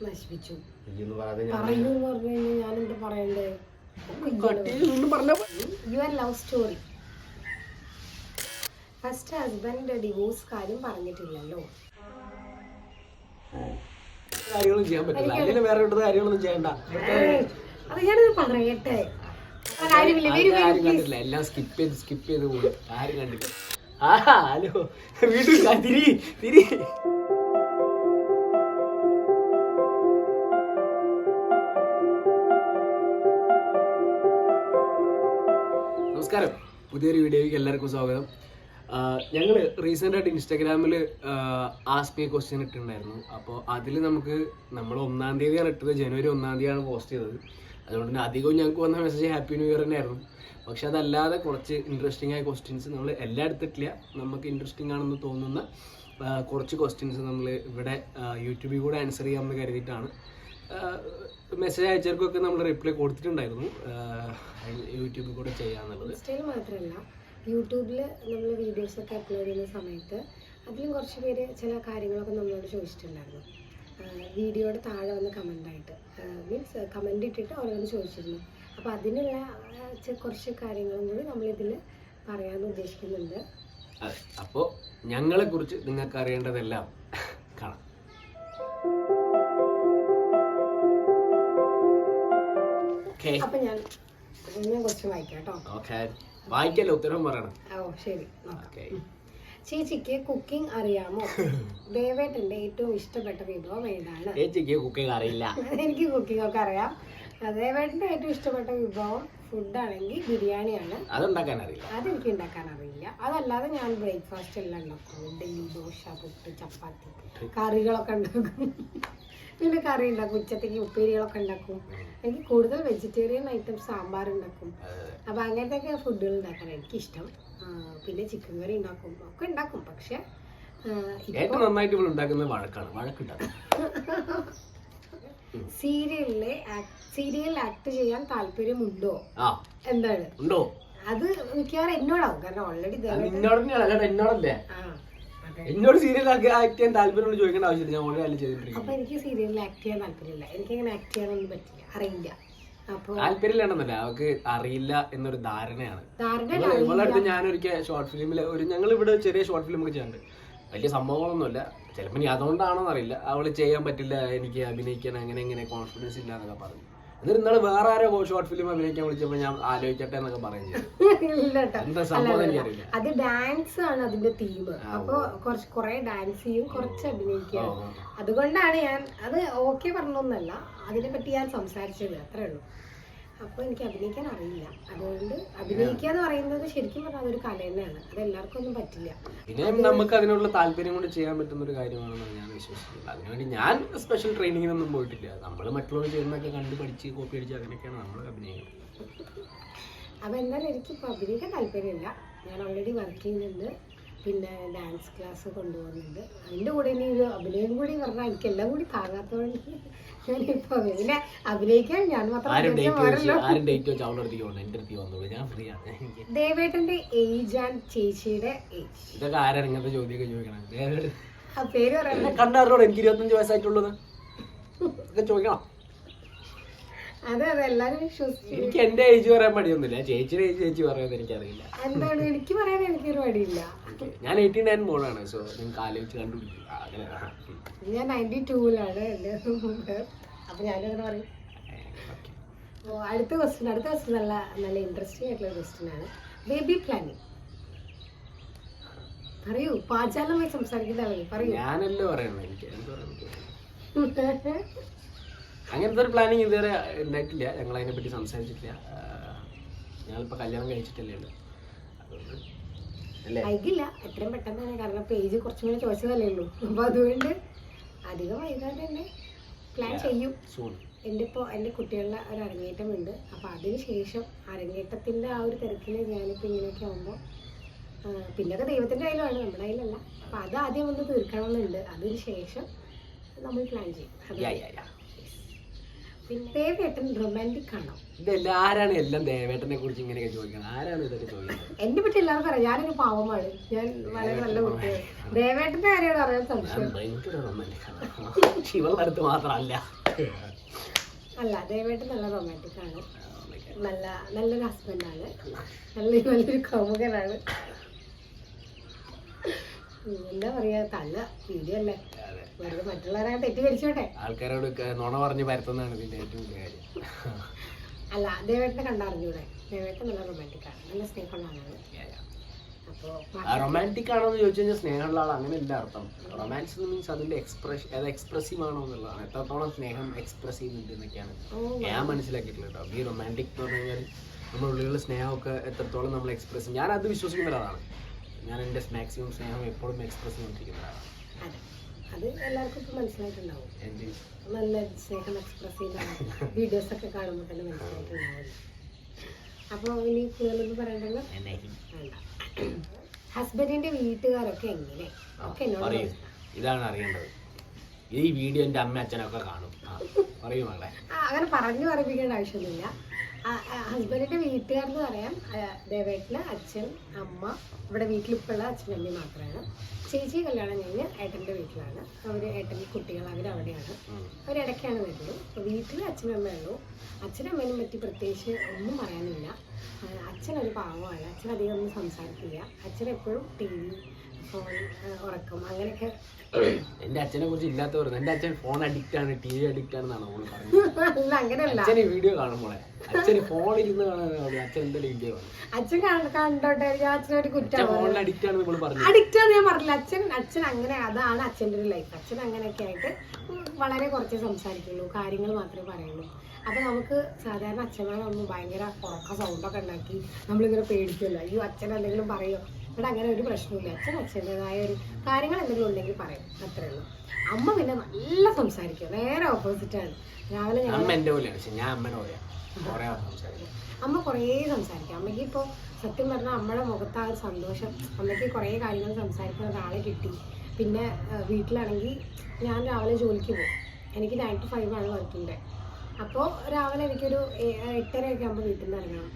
നശിപ്പിച്ചു. പറയൂ പറഞ്ഞു കഴിഞ്ഞാൽ ഞാനെന്താ പറയണ്ടേ? Your love story. First husband divorce കാര്യം പറഞ്ഞിട്ടില്ലല്ലോ. കാര്യങ്ങളൊന്നും ചെയ്യാൻ പറ്റില്ല. അതിന് വേറെ കാര്യങ്ങളൊന്നും ചെയ്യണ്ട. അത് ഞാനത് പറയട്ടെ. കണ്ടില്ല, എല്ലാം സ്കിപ്പ് ചെയ്ത് പോയി. ആരും കണ്ടില്ല. ഹലോ വീട്ടിൽ തിരി നമസ്കാരം. പുതിയൊരു വീഡിയോയ്ക്ക് എല്ലാവർക്കും സ്വാഗതം. ഞങ്ങൾ റീസെൻ്റായിട്ട് ഇൻസ്റ്റാഗ്രാമിൽ ആസ്ക് മീ ക്വസ്റ്റ്യൻ ഇട്ടിട്ടുണ്ടായിരുന്നു. അപ്പോൾ അതിൽ നമ്മൾ 1-ാം തീയതിയാണ് ഇട്ടത്. ജനുവരി 1-ാം തീയതിയാണ് പോസ്റ്റ് ചെയ്തത്. അതുകൊണ്ട് തന്നെ അധികവും ഞങ്ങൾക്ക് വന്ന മെസ്സേജ് ഹാപ്പി ന്യൂ ഇയർ തന്നെയായിരുന്നു. പക്ഷെ അതല്ലാതെ കുറച്ച് ഇൻട്രസ്റ്റിംഗ് ആയ ക്വസ്റ്റ്യൻസ് നമ്മൾ എല്ലാം എടുത്തിട്ടില്ല. നമുക്ക് ഇൻട്രസ്റ്റിംഗ് ആണെന്ന് തോന്നുന്ന കുറച്ച് ക്വസ്റ്റ്യൻസ് നമ്മൾ ഇവിടെ യൂട്യൂബിൽ കൂടെ ആൻസർ ചെയ്യാമെന്ന് കരുതിയിട്ടാണ്. മെസ്സേജ് അയച്ചവർക്കൊക്കെ നമ്മൾ റിപ്ലൈ കൊടുത്തിട്ടുണ്ടായിരുന്നു. യൂട്യൂബിൽ കൂടെ ചെയ്യാന്നുള്ളത് ഇൻസ്റ്റയിൽ മാത്രമല്ല, യൂട്യൂബിൽ നമ്മൾ വീഡിയോസൊക്കെ അപ്ലോഡ് ചെയ്യുന്ന സമയത്ത് അതിലും കുറച്ച് പേര് ചില കാര്യങ്ങളൊക്കെ നമ്മളോട് ചോദിച്ചിട്ടുണ്ടായിരുന്നു. വീഡിയോയുടെ താഴെ വന്ന് കമൻ്റായിട്ട് മീൻസ് കമൻ്റ് ഇട്ടിട്ട് ഓരോന്ന് ചോദിച്ചിരുന്നു. അപ്പോൾ അതിനുള്ള കുറച്ച് കാര്യങ്ങളും കൂടി നമ്മളിതിൽ പറയാമെന്ന് ഉദ്ദേശിക്കുന്നുണ്ട്. അപ്പോൾ ഞങ്ങളെക്കുറിച്ച് നിങ്ങൾക്ക് അറിയേണ്ടതെല്ലാം കാണാം. അപ്പം ഞാൻ ക്വസ്റ്റ്യൻ വായിക്കാം കേട്ടോ. വായിക്കല്ലോ, ഉത്തരം പറയണം. ഓ ശരി. ചേച്ചിക്ക് കുക്കിംഗ് അറിയാമോ? ദേവേട്ടന്റെ ഏറ്റവും ഇഷ്ടപ്പെട്ട വിഭവം ഏതാണ്? ചേച്ചിക്ക് കുക്കിംഗ് അറിയില്ല. എനിക്ക് കുക്കിംഗ് ഒക്കെ അറിയാം. ദേവേട്ടന്റെ ഏറ്റവും ഇഷ്ടപ്പെട്ട വിഭവം ഫുഡാണെങ്കിൽ ബിരിയാണിയാണ്. അതുണ്ടാക്കാൻ അറിയില്ല. അതെനിക്ക് ഉണ്ടാക്കാൻ അറിയില്ല. അതല്ലാതെ ഞാൻ ബ്രേക്ക്ഫാസ്റ്റ് എല്ലാം ഉണ്ടാക്കും. ഇഡ്ഡലി, ദോശ, പുട്ട്, ചപ്പാത്തി, കറികളൊക്കെ ഉണ്ടാക്കും. പിന്നെ കറി ഉണ്ടാക്കും, ഉച്ചത്തേക്ക് ഉപ്പേരികളൊക്കെ ഉണ്ടാക്കും. എനിക്ക് കൂടുതൽ വെജിറ്റേറിയൻ ഐറ്റംസ്, സാമ്പാർ ഉണ്ടാക്കും. അപ്പം അങ്ങനത്തെയൊക്കെ ഫുഡുകൾ ഉണ്ടാക്കാൻ എനിക്കിഷ്ടം. പിന്നെ ചിക്കൻ കറി ഉണ്ടാക്കും, ഒക്കെ ഉണ്ടാക്കും. പക്ഷെ ഏറ്റവും നന്നായിട്ട് ഇവിടെ ഉണ്ടാക്കുന്നത് വഴക്കുണ്ടാക്കും. സീരിയലിൽ ആക്ട് ചെയ്യാൻ താല്പര്യമുണ്ടോ? എന്താണ് ഉണ്ടോ? അത് മിക്കവാറും എന്നോടാവും. കാരണം ഓൾറെഡി എന്നോട് സീരിയൽ ആക്ട് ചെയ്യാൻ താല്പര്യം ചോദിക്കേണ്ട ആവശ്യമില്ല. ഞാൻ ഓൾറെഡി ചെയ്തിട്ടുണ്ട്. അപ്പൊ എനിക്ക് സീരിയലിൽ ആക്ട് ചെയ്യാൻ താല്പര്യമില്ല. എനിക്കങ്ങനെ ആക്ട് ചെയ്യാനൊന്നും പറ്റില്ല, അറിയില്ല. താല്പര്യമില്ലാണ്ടെന്നല്ല, അവർക്ക് അറിയില്ല എന്നൊരു ധാരണയാണ്. ഇവളടുത്ത് ഞാനൊരിക്കൽ ഷോർട്ട് ഫിലിമിൽ ഞങ്ങൾ ഇവിടെ ചെറിയ ഷോർട്ട് ഫിലിം ഒക്കെ ചെയ്യാറുണ്ട്. വലിയ സംഭവങ്ങളൊന്നുമില്ല. ചിലപ്പോൾ ഇനി അതുകൊണ്ടാണോ എന്നറിയില്ല, അവള് ചെയ്യാൻ പറ്റില്ല, എനിക്ക് അഭിനയിക്കാൻ അങ്ങനെ കോൺഫിഡൻസ് ഇല്ല എന്നൊക്കെ പറഞ്ഞു. എന്നിട്ട് ഇന്നാള് വേറെ ആരോ ഷോർട്ട് ഫിലിം അഭിനയിക്കാൻ വിളിച്ചപ്പോൾ ഞാൻ ആലോചിക്കട്ടെ എന്നൊക്കെ പറയുന്നത്. എന്താ സംഭവം എനിക്കറിയില്ല. അത് ഡാൻസ് ആണ് അതിന്റെ തീം. അപ്പൊ കുറെ ഡാൻസ് ചെയ്യും, കുറച്ച് അഭിനയിക്കും. അതുകൊണ്ടാണ് ഞാൻ അത് ഓക്കെ പറഞ്ഞൊന്നല്ല, അതിനെ പറ്റി ഞാൻ സംസാരിച്ചത്, അത്രേ ഉള്ളൂ. അപ്പൊ എനിക്ക് അഭിനയിക്കാൻ അറിയില്ല. അതുകൊണ്ട് അഭിനയിക്കുക എന്ന് പറയുന്നത് ശരിക്കും പറഞ്ഞാൽ അതൊരു കല തന്നെയാണ്. അത് എല്ലാവർക്കും ഒന്നും പറ്റില്ല. പിന്നെ നമുക്ക് അതിനുള്ള താല്പര്യം കൊണ്ട് ചെയ്യാൻ പറ്റുന്ന ഒരു കാര്യമാണെന്നാണ് ഞാൻ വിശ്വസിക്കുന്നത്. അതിനുവേണ്ടി ഞാൻ സ്പെഷ്യൽ ട്രെയിനിങ്ങിനൊന്നും പോയിട്ടില്ല. നമ്മൾ മറ്റുള്ളവർ ചെയ്യുന്നതൊക്കെ കണ്ട് പഠിച്ച് കോപ്പി അടിച്ച് അങ്ങനെയൊക്കെയാണ് നമ്മൾ അഭിനയിക്കുന്നത്. അപ്പൊ എന്തായാലും എനിക്കിപ്പോൾ അഭിനയിക്കാൻ താല്പര്യമില്ല. ഞാൻ ഓൾറെഡി വർക്ക് ചെയ്യുന്നുണ്ട്, പിന്നെ ഡാൻസ് ക്ലാസ് കൊണ്ടുപോകുന്നുണ്ട്. അതിൻ്റെ കൂടെ ഇനി ഒരു അഭിനയം കൂടി പറഞ്ഞാൽ എനിക്ക് എല്ലാം കൂടി താങ്ങാത്തതുകൊണ്ട് ഞാനിപ്പോൾ പിന്നെ അഭിനയിക്കാൻ ഞാൻ മാത്രം. ദേവേട്ടന്റെ ഏജ് ആൻഡ് ചേച്ചിയുടെ ഏജ്. ഇതൊക്കെ ആരാണ് ഇങ്ങനത്തെ ചോദ്യമൊക്കെ ചോദിക്കണം? ആ പേര് പറയാൻ കണ്ടാറോട് എനിക്ക് 25 വയസ്സായിട്ടുള്ളത് ചോദിക്കണം. അതെ എല്ലാരും വിശ്വസിച്ചു. എനിക്ക് എന്റെ ഏജ് പറയാൻ മടിയൊന്നുമില്ല. ചേച്ചിയുടെ ഏജ് ചേച്ചി പറയാൻ എനിക്കറിയില്ല. എന്താണ് എനിക്ക് പറയാൻ എനിക്കൊരു മടിയില്ല. ഞാൻ 89 മോളാണ്. സോ നിങ്ങൾക്ക് ആലോചിച്ച് കണ്ടുപിടിക്കും. ഞാൻ 92-ലാണ് എൻ്റെ. അപ്പൊ ഞാനങ്ങനെ പറയും. അടുത്ത ക്വസ്റ്റ്യൻ നല്ല ഇൻട്രസ്റ്റിംഗ് ആയിട്ടുള്ള ക്വസ്റ്റ്യൻ ആണ്. ബേബി പ്ലാനിങ് പറയൂ. പാചകമായി സംസാരിക്കുന്ന ആളെ പറയൂ. ഞാനല്ലോ പറയണത്. എനിക്ക് അങ്ങനത്തെ ഒരു പ്ലാനിങ് ഇതുവരെ ഉണ്ടായിട്ടില്ല. ഞങ്ങൾ അതിനെ പറ്റി സംസാരിച്ചിട്ടില്ല. ഞങ്ങളിപ്പോൾ കല്യാണം കഴിച്ചിട്ടല്ലേ ഉള്ളൂ. വൈകില്ല, എത്രയും പെട്ടെന്ന് തന്നെ. കാരണം പേജ് കുറച്ചും കൂടി ചോദിച്ചതല്ലേ ഉള്ളൂ. അപ്പൊ അതുകൊണ്ട് അധികം വൈകാതെ തന്നെ പ്ലാൻ ചെയ്യും. എൻ്റെ കുട്ടികളുടെ ഒരു അരങ്ങേറ്റമുണ്ട്. അപ്പോൾ അതിന് ശേഷം അരങ്ങേറ്റത്തിൻ്റെ ആ ഒരു തിരക്കിൽ ഞാനിപ്പോൾ ഇങ്ങനെയൊക്കെ ആകുമ്പോൾ പിന്നൊക്കെ ദൈവത്തിൻ്റെ കയ്യിലാണ്, നമ്മുടെ കയ്യിലല്ല. അപ്പോൾ അത് ആദ്യം ഒന്ന് തീർക്കണമെന്നുണ്ട്. അതിന് ശേഷം നമ്മൾ പ്ലാൻ ചെയ്യും. പിന്നെ ദേവേട്ടൻ റൊമാൻറ്റിക് ആണോ? ഇതെല്ലാം ആരാണ് എല്ലാം ദേവേട്ടനെ കുറിച്ച് ഇങ്ങനെയൊക്കെ ചോദിക്കുന്നത്? ആരാണ് ഇതൊക്കെ ചോദിക്കുന്നത്? എന്നെ പറ്റി എല്ലാവരും പറയാം ഞാനൊരു പാവമാണ്, ഞാൻ വളരെ നല്ല കുട്ടിയാണ്. ദേവേട്ടന്റെ കാര്യമാണ് അറിയാൻ സംശയം. ഭയങ്കര റൊമാൻറ്റിക് ശിവളുടെ അടുത്ത് മാത്രമല്ല. അല്ല, ദേവേട്ടൻ നല്ല റൊമാൻറ്റിക് ആണ്, നല്ലൊരു ഹസ്ബൻഡാണ്, നല്ലൊരു കൗമുകനാണ്. എന്താ പറയാ, തള്ള വീഡിയോ അല്ലേ, വെറുതെ മറ്റുള്ളവരെ തെറ്റിദ്ധരിച്ചോട്ടെ. ആൾക്കാരോട് നുണ പറഞ്ഞ് പരത്തുന്നതാണ് ഇതിന്റെ ഏറ്റവും വലിയ കാര്യം. അല്ല, ദേവേട്ടനെ കണ്ടറിഞ്ഞൂടെ? ദേവേട്ടൻ നല്ല റൊമാൻറ്റിക് ആണ്, നല്ല സ്നേഹമുള്ള ആളാണ്. അപ്പോ റൊമാൻറ്റിക് ആണോ എന്ന് ചോദിച്ചു കഴിഞ്ഞാൽ സ്നേഹമുള്ള ആൾ അങ്ങനെ എല്ലാ അർത്ഥം. റൊമാൻസ് മീൻസ് അതിന്റെ അത് എക്സ്പ്രസീവ് ആണോ എന്നുള്ളതാണ്. എത്രത്തോളം സ്നേഹം എക്സ്പ്രസ് ചെയ്യുന്നുണ്ട് എന്നൊക്കെയാണ് ഞാൻ മനസ്സിലാക്കിയിട്ടുള്ളത് കേട്ടോ. ഈ റൊമാൻറ്റിക് എന്ന് പറഞ്ഞു കഴിഞ്ഞാൽ നമ്മുടെ ഉള്ളിലുള്ള സ്നേഹമൊക്കെ എത്രത്തോളം നമ്മൾ എക്സ്പ്രസ് ചെയ്യും. ഞാൻ അത് വിശ്വസിക്കുന്ന ഒരാളാണ്. ഞാൻ എൻ്റെ മാക്സിമം സ്നേഹം എപ്പോഴും എക്സ്പ്രസ് ചെയ്തുകൊണ്ടിരിക്കുന്ന ഒരാളാണ്. അത് എല്ലാവർക്കും ഇപ്പം മനസ്സിലായിട്ടുണ്ടാവും. നല്ല സ്നേഹം എക്സ്പ്രസ് ചെയ്യുന്ന വീഡിയോസ് ഒക്കെ കാണുമ്പോൾ തന്നെ മനസ്സിലായിട്ടുണ്ടാവും. അപ്പോൾ ഇനി കൂടുതലൊന്നും പറയണ്ടല്ലോ. ഹസ്ബൻഡിന്റെ വീട്ടുകാരൊക്കെ എങ്ങനെ ഒക്കെ എന്നോട് ഇതാണ് അറിയേണ്ടത്. ഈ വീഡിയോ എൻ്റെ അമ്മ അച്ഛനൊക്കെ കാണും. പറയൂ മകളെ. അങ്ങനെ പറഞ്ഞു പറയിപ്പിക്കേണ്ട ആവശ്യമൊന്നുമില്ല. ഹസ്ബൻഡിന്റെ വീട്ടുകാരെന്ന് പറയാൻ ദേവേട്ടന് അച്ഛൻ, അമ്മ, ഇവിടെ വീട്ടിലിപ്പുള്ള അച്ഛനും അമ്മയും മാത്രമാണ്. ചേച്ചി കല്യാണം കഴിഞ്ഞ് ഏട്ടൻ്റെ വീട്ടിലാണ്. ഏട്ടൻ്റെ കുട്ടികൾ അവരവിടെയാണ്. അവരിടയ്ക്കാണ് വരുന്നത്. അപ്പോൾ വീട്ടിൽ അച്ഛനും അമ്മയുള്ളൂ. അച്ഛനും അമ്മേനെ പറ്റി പ്രത്യേകിച്ച് ഒന്നും പറയാനില്ല. അച്ഛനൊരു പാവമാണ്. അച്ഛൻ അധികം ഒന്നും സംസാരിക്കില്ല. അച്ഛൻ എപ്പോഴും ടി വി, ഫോൺ, ഉറക്കം അങ്ങനെയൊക്കെ. എന്റെ അച്ഛനെ കുറിച്ച് ഇല്ലാത്ത പറഞ്ഞു. എന്റെ അച്ഛൻ ഫോൺ അഡിക്റ്റ് ആണ്, ടി വി അഡിക്റ്റ് ആണെന്നാണ് ഓള് പറഞ്ഞത്. അല്ല, അങ്ങനെയല്ല. അച്ഛന് വീഡിയോ കാണുമ്പോളെ അച്ഛന് ഫോണിലിരുന്ന് കാണാൻ അച്ഛൻ എന്തെങ്കിലും വീഡിയോ കാണും. അച്ഛൻ കണ്ടോട്ടെ, അച്ഛനൊരു കുറ്റം. ഫോണിൽ അഡിക്റ്റ് ആണെന്ന് നമ്മൾ പറഞ്ഞു. അഡിക്റ്റ് ആണെന്ന് ഞാൻ പറഞ്ഞില്ല. അച്ഛൻ അങ്ങനെ, അതാണ് അച്ഛൻ്റെ ഒരു ലൈഫ്. അച്ഛൻ അങ്ങനെയൊക്കെ ആയിട്ട് വളരെ കുറച്ചേ സംസാരിക്കുള്ളൂ, കാര്യങ്ങൾ മാത്രമേ പറയുള്ളൂ. അപ്പൊ നമുക്ക് സാധാരണ അച്ഛന്മാരാകുമ്പോൾ ഭയങ്കര ഉറക്ക സൗണ്ടൊക്കെ ഉണ്ടാക്കി നമ്മളിങ്ങനെ പേടിക്കുമല്ലോ. അയ്യോ അച്ഛൻ എന്തെങ്കിലും പറയോ? ഇവിടെ അങ്ങനെ ഒരു പ്രശ്നമില്ല. അച്ഛൻ്റെതായ ഒരു കാര്യങ്ങൾ എന്തെങ്കിലും ഉണ്ടെങ്കിൽ പറയും, അത്രേ ഉള്ളൂ. അമ്മ പിന്നെ നല്ല സംസാരിക്കും, നേരെ ഓപ്പോസിറ്റാണ്. രാവിലെ അമ്മ കുറേ സംസാരിക്കും. അമ്മയ്ക്ക് ഇപ്പോൾ സത്യം പറഞ്ഞാൽ അമ്മയുടെ മുഖത്ത് ആ ഒരു സന്തോഷം, അമ്മയ്ക്ക് കുറേ കാര്യങ്ങൾ സംസാരിക്കുന്ന ഒരാളെ കിട്ടി. പിന്നെ വീട്ടിലാണെങ്കിൽ ഞാൻ രാവിലെ ജോലിക്ക് പോകും. എനിക്ക് 9 to 5 ആണ് വർക്കിംഗ് ഡേ. അപ്പോൾ രാവിലെ എനിക്കൊരു 8:30 ആകുമ്പോൾ വീട്ടിൽ നിന്ന് ഇറങ്ങണം.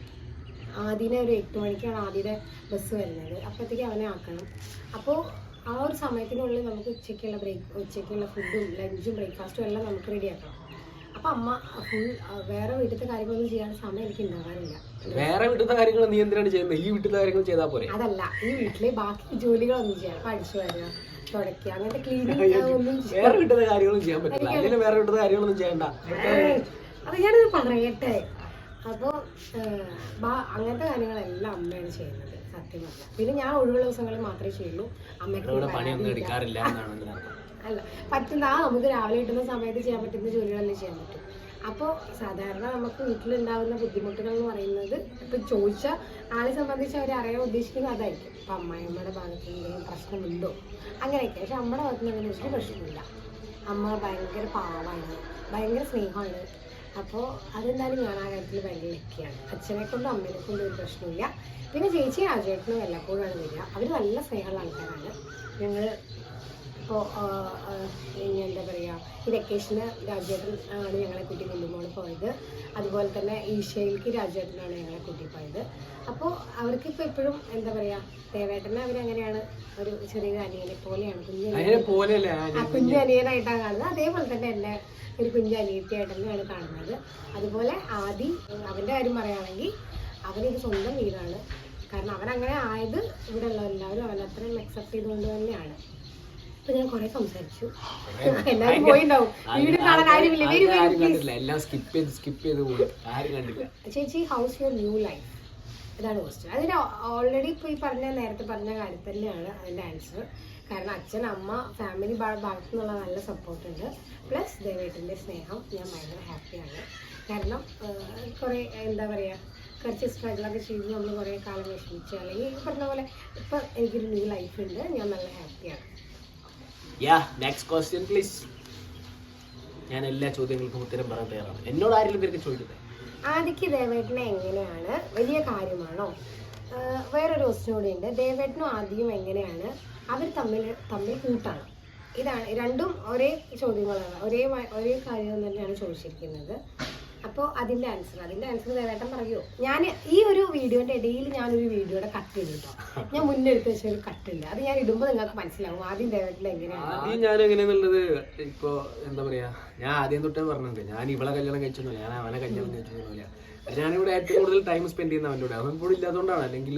ആദ്യനെ ഒരു 8 മണിക്കാണ് ആദ്യത്തെ ബസ് വരുന്നത്. അപ്പോഴത്തേക്ക് അവനെ ആക്കണം. അപ്പോൾ ആ ഒരു സമയത്തിനുള്ളിൽ നമുക്ക് ഉച്ചയ്ക്കുള്ള ഫുഡും ലഞ്ചും ബ്രേക്ക്ഫാസ്റ്റും എല്ലാം നമുക്ക് റെഡിയാക്കണം. അപ്പം അമ്മ ഫുൾ വേറെ വീട്ടിലത്തെ കാര്യങ്ങളൊന്നും ചെയ്യാൻ സമയം എനിക്ക് ഉണ്ടാകാറില്ല. വേറെ വീട്ടിലത്തെ കാര്യങ്ങൾ നീ എന്തിനാണ് ചെയ്യുന്നത്? ഈ വീട്ടിലത്തെ കാര്യങ്ങൾ ചെയ്താൽ പോരെ? അതല്ല, ഈ വീട്ടിലെ ബാക്കി ജോലികളൊന്നും ചെയ്യാം. അപ്പം അടിച്ചു വരിക, തുടയ്ക്കുക, അങ്ങനത്തെ ക്ലീനിങ് ഒന്നും വേറെ വീട്ടിലത്തെ കാര്യങ്ങളും ചെയ്യാൻ പറ്റില്ല. അതിന് വേറെ വീട്ടിലത്തെ കാര്യങ്ങളൊന്നും ചെയ്യണ്ട. അത് ഞാനത് പറയട്ടെ. അപ്പോൾ അങ്ങനത്തെ കാര്യങ്ങളെല്ലാം അമ്മയാണ് ചെയ്യുന്നത് സത്യം പറഞ്ഞാൽ. പിന്നെ ഞാൻ ഒഴിവുള്ള ദിവസങ്ങളിൽ മാത്രമേ ചെയ്യുള്ളൂ. അമ്മയ്ക്ക് അല്ല പറ്റുന്ന നമുക്ക് രാവിലെ കിട്ടുന്ന സമയത്ത് ചെയ്യാൻ പറ്റുന്ന ജോലികളല്ലേ ചെയ്യാൻ പറ്റും. അപ്പോൾ സാധാരണ നമുക്ക് വീട്ടിലുണ്ടാകുന്ന ബുദ്ധിമുട്ടുകൾ എന്ന് പറയുന്നത് ഇപ്പം ചോദിച്ചാൽ ആളെ സംബന്ധിച്ച് അവർ അറിയാൻ ഉദ്ദേശിക്കുന്നത് അതായിരിക്കും. ഇപ്പം അമ്മയുടെ ഭാഗത്ത് എന്തെങ്കിലും പ്രശ്നമുണ്ടോ അങ്ങനെയൊക്കെ. പക്ഷെ അമ്മയുടെ ഭാഗത്ത് നിന്ന് അങ്ങനെ ഒരു പ്രശ്നമില്ല. അമ്മ ഭയങ്കര പാവമാണ്, ഭയങ്കര സ്നേഹമാണ്. അപ്പോൾ അതെന്തായാലും ഞാൻ ആ കാര്യത്തിൽ ഭയങ്കര ലക്കിയാണ്. അച്ഛനെ കൊണ്ടും അമ്മേനെ കൊണ്ടും ഒരു പ്രശ്നമില്ല. പിന്നെ ചേച്ചി രാജേട്ടനും വല്ലപ്പോഴാണ് വരിക. അവർ നല്ല സ്നേഹമുള്ള ആൾക്കാരാണ്. ഞങ്ങൾ ഇപ്പോൾ എന്താ പറയുക, ഈ വെക്കേഷന് രാജേട്ടൻ ആണ് ഞങ്ങളെ കൂട്ടി കൊണ്ടുപോൾ പോയത്. അതുപോലെ തന്നെ ഈശയിലേക്ക് രാജേട്ടനാണ് ഞങ്ങളെ കൂട്ടി പോയത്. അപ്പോൾ അവർക്കിപ്പോൾ എപ്പോഴും എന്താ പറയുക, ദേവേട്ടനെ അവരങ്ങനെയാണ് ഒരു ചെറിയൊരു അനിയനെ പോലെയാണ്, കുഞ്ഞു അനിയനായിട്ടാണ് കാണുന്നത്. അതേപോലെ തന്നെ എന്നെ ഒരു കുഞ്ഞു അനിയത്തിയായിട്ട് തന്നെയാണ് കാണുന്നത്. അതുപോലെ ആദി, അവൻ്റെ കാര്യം പറയുകയാണെങ്കിൽ അവനൊരു സ്വന്തം വീടാണ്. കാരണം അവനങ്ങനെ ആയത് ഇവിടെ ഉള്ള എല്ലാവരും അവനത്രയും അക്സെപ്റ്റ് ചെയ്തുകൊണ്ട് തന്നെയാണ്. ഇപ്പൊ ഞാൻ കുറെ സംസാരിച്ചു, എല്ലാവരും പോയിണ്ടാവും. വീട് കാണാൻ ആരുമില്ല. ചേച്ചി, ഹൗസ് യുവർ ന്യൂ ലൈഫ്? ഇതാണ് ക്വസ്റ്റ്യൻ. അതിന് ഓൾറെഡി ഇപ്പോൾ ഈ നേരത്തെ പറഞ്ഞ കാര്യം തന്നെയാണ് അതിൻ്റെ ആൻസർ. കാരണം അച്ഛൻ, അമ്മ, ഫാമിലി ഭാഗത്തു നിന്നുള്ള നല്ല സപ്പോർട്ടുണ്ട്. പ്ലസ് ദേവേട്ടൻ്റെ സ്നേഹം. ഞാൻ ഭയങ്കര ഹാപ്പിയാണ്. കാരണം കുറേ എന്താ പറയുക, കുറച്ച് സ്ട്രഗിളൊക്കെ ചെയ്ത് നമ്മൾ കുറേ കാലം വിഷമിച്ചു, അല്ലെങ്കിൽ പറഞ്ഞ പോലെ ഇപ്പം എനിക്കൊരു ന്യൂ ലൈഫ് ഉണ്ട്. ഞാൻ നല്ല ഹാപ്പിയാണ്. ഞാൻ എല്ലാ ചോദ്യങ്ങൾക്കും ഉത്തരം പറയാൻ തയ്യാറാണ്. എന്നോട് ആരെങ്കിലും പേർക്ക് ചോദിക്കുന്നത് ആദിക്ക് ദേവേട്ടനെ എങ്ങനെയാണ്, വലിയ കാര്യമാണോ? വേറൊരു ക്വസ്റ്റ്യൻ കൂടി ഉണ്ട്. ദേവേട്ടനും ആദിയും എങ്ങനെയാണ്? അവർ തമ്മിൽ കൂട്ടാണ്? ഇതാണ് രണ്ടും ഒരേ ചോദ്യങ്ങളാണ്, ഒരേ കാര്യം തന്നെയാണ് ചോദിച്ചിരിക്കുന്നത്. അപ്പോൾ അതിൻ്റെ ആൻസർ ദേവേട്ടൻ പറയൂ. ഞാൻ ഈ ഒരു വീഡിയോൻ്റെ ഇടയിൽ ഞാനൊരു വീഡിയോയുടെ കട്ട് ചെയ്തു കേട്ടോ. ഞാൻ മുന്നേ എടുത്ത് വെച്ച ഒരു കട്ടുണ്ട്, അത് ഞാൻ ഇടുമ്പോൾ നിങ്ങൾക്ക് മനസ്സിലാവും ആദ്യം ദേവേട്ടൻ എങ്ങനെയാണ്. ആദ്യം ഞാൻ എങ്ങനെയാന്നുള്ളത് ഇപ്പോൾ എന്താ പറയാ, ഞാൻ ആദ്യം തൊട്ടേ പറഞ്ഞിട്ടുണ്ട്, ഞാൻ ഇവളെ കല്യാണം കഴിച്ചൊന്നുമില്ല, ഞാൻ അവനെ കല്യാണം കഴിച്ചൊന്നുമില്ല. ഞാനിവിടെ ഏറ്റവും കൂടുതൽ ടൈം സ്പെൻഡ് ചെയ്യുന്ന അവൻ്റെ കൂടെ. അവൻ ഇവിടെ ഇല്ലാത്തതുകൊണ്ടാണ്. അല്ലെങ്കിൽ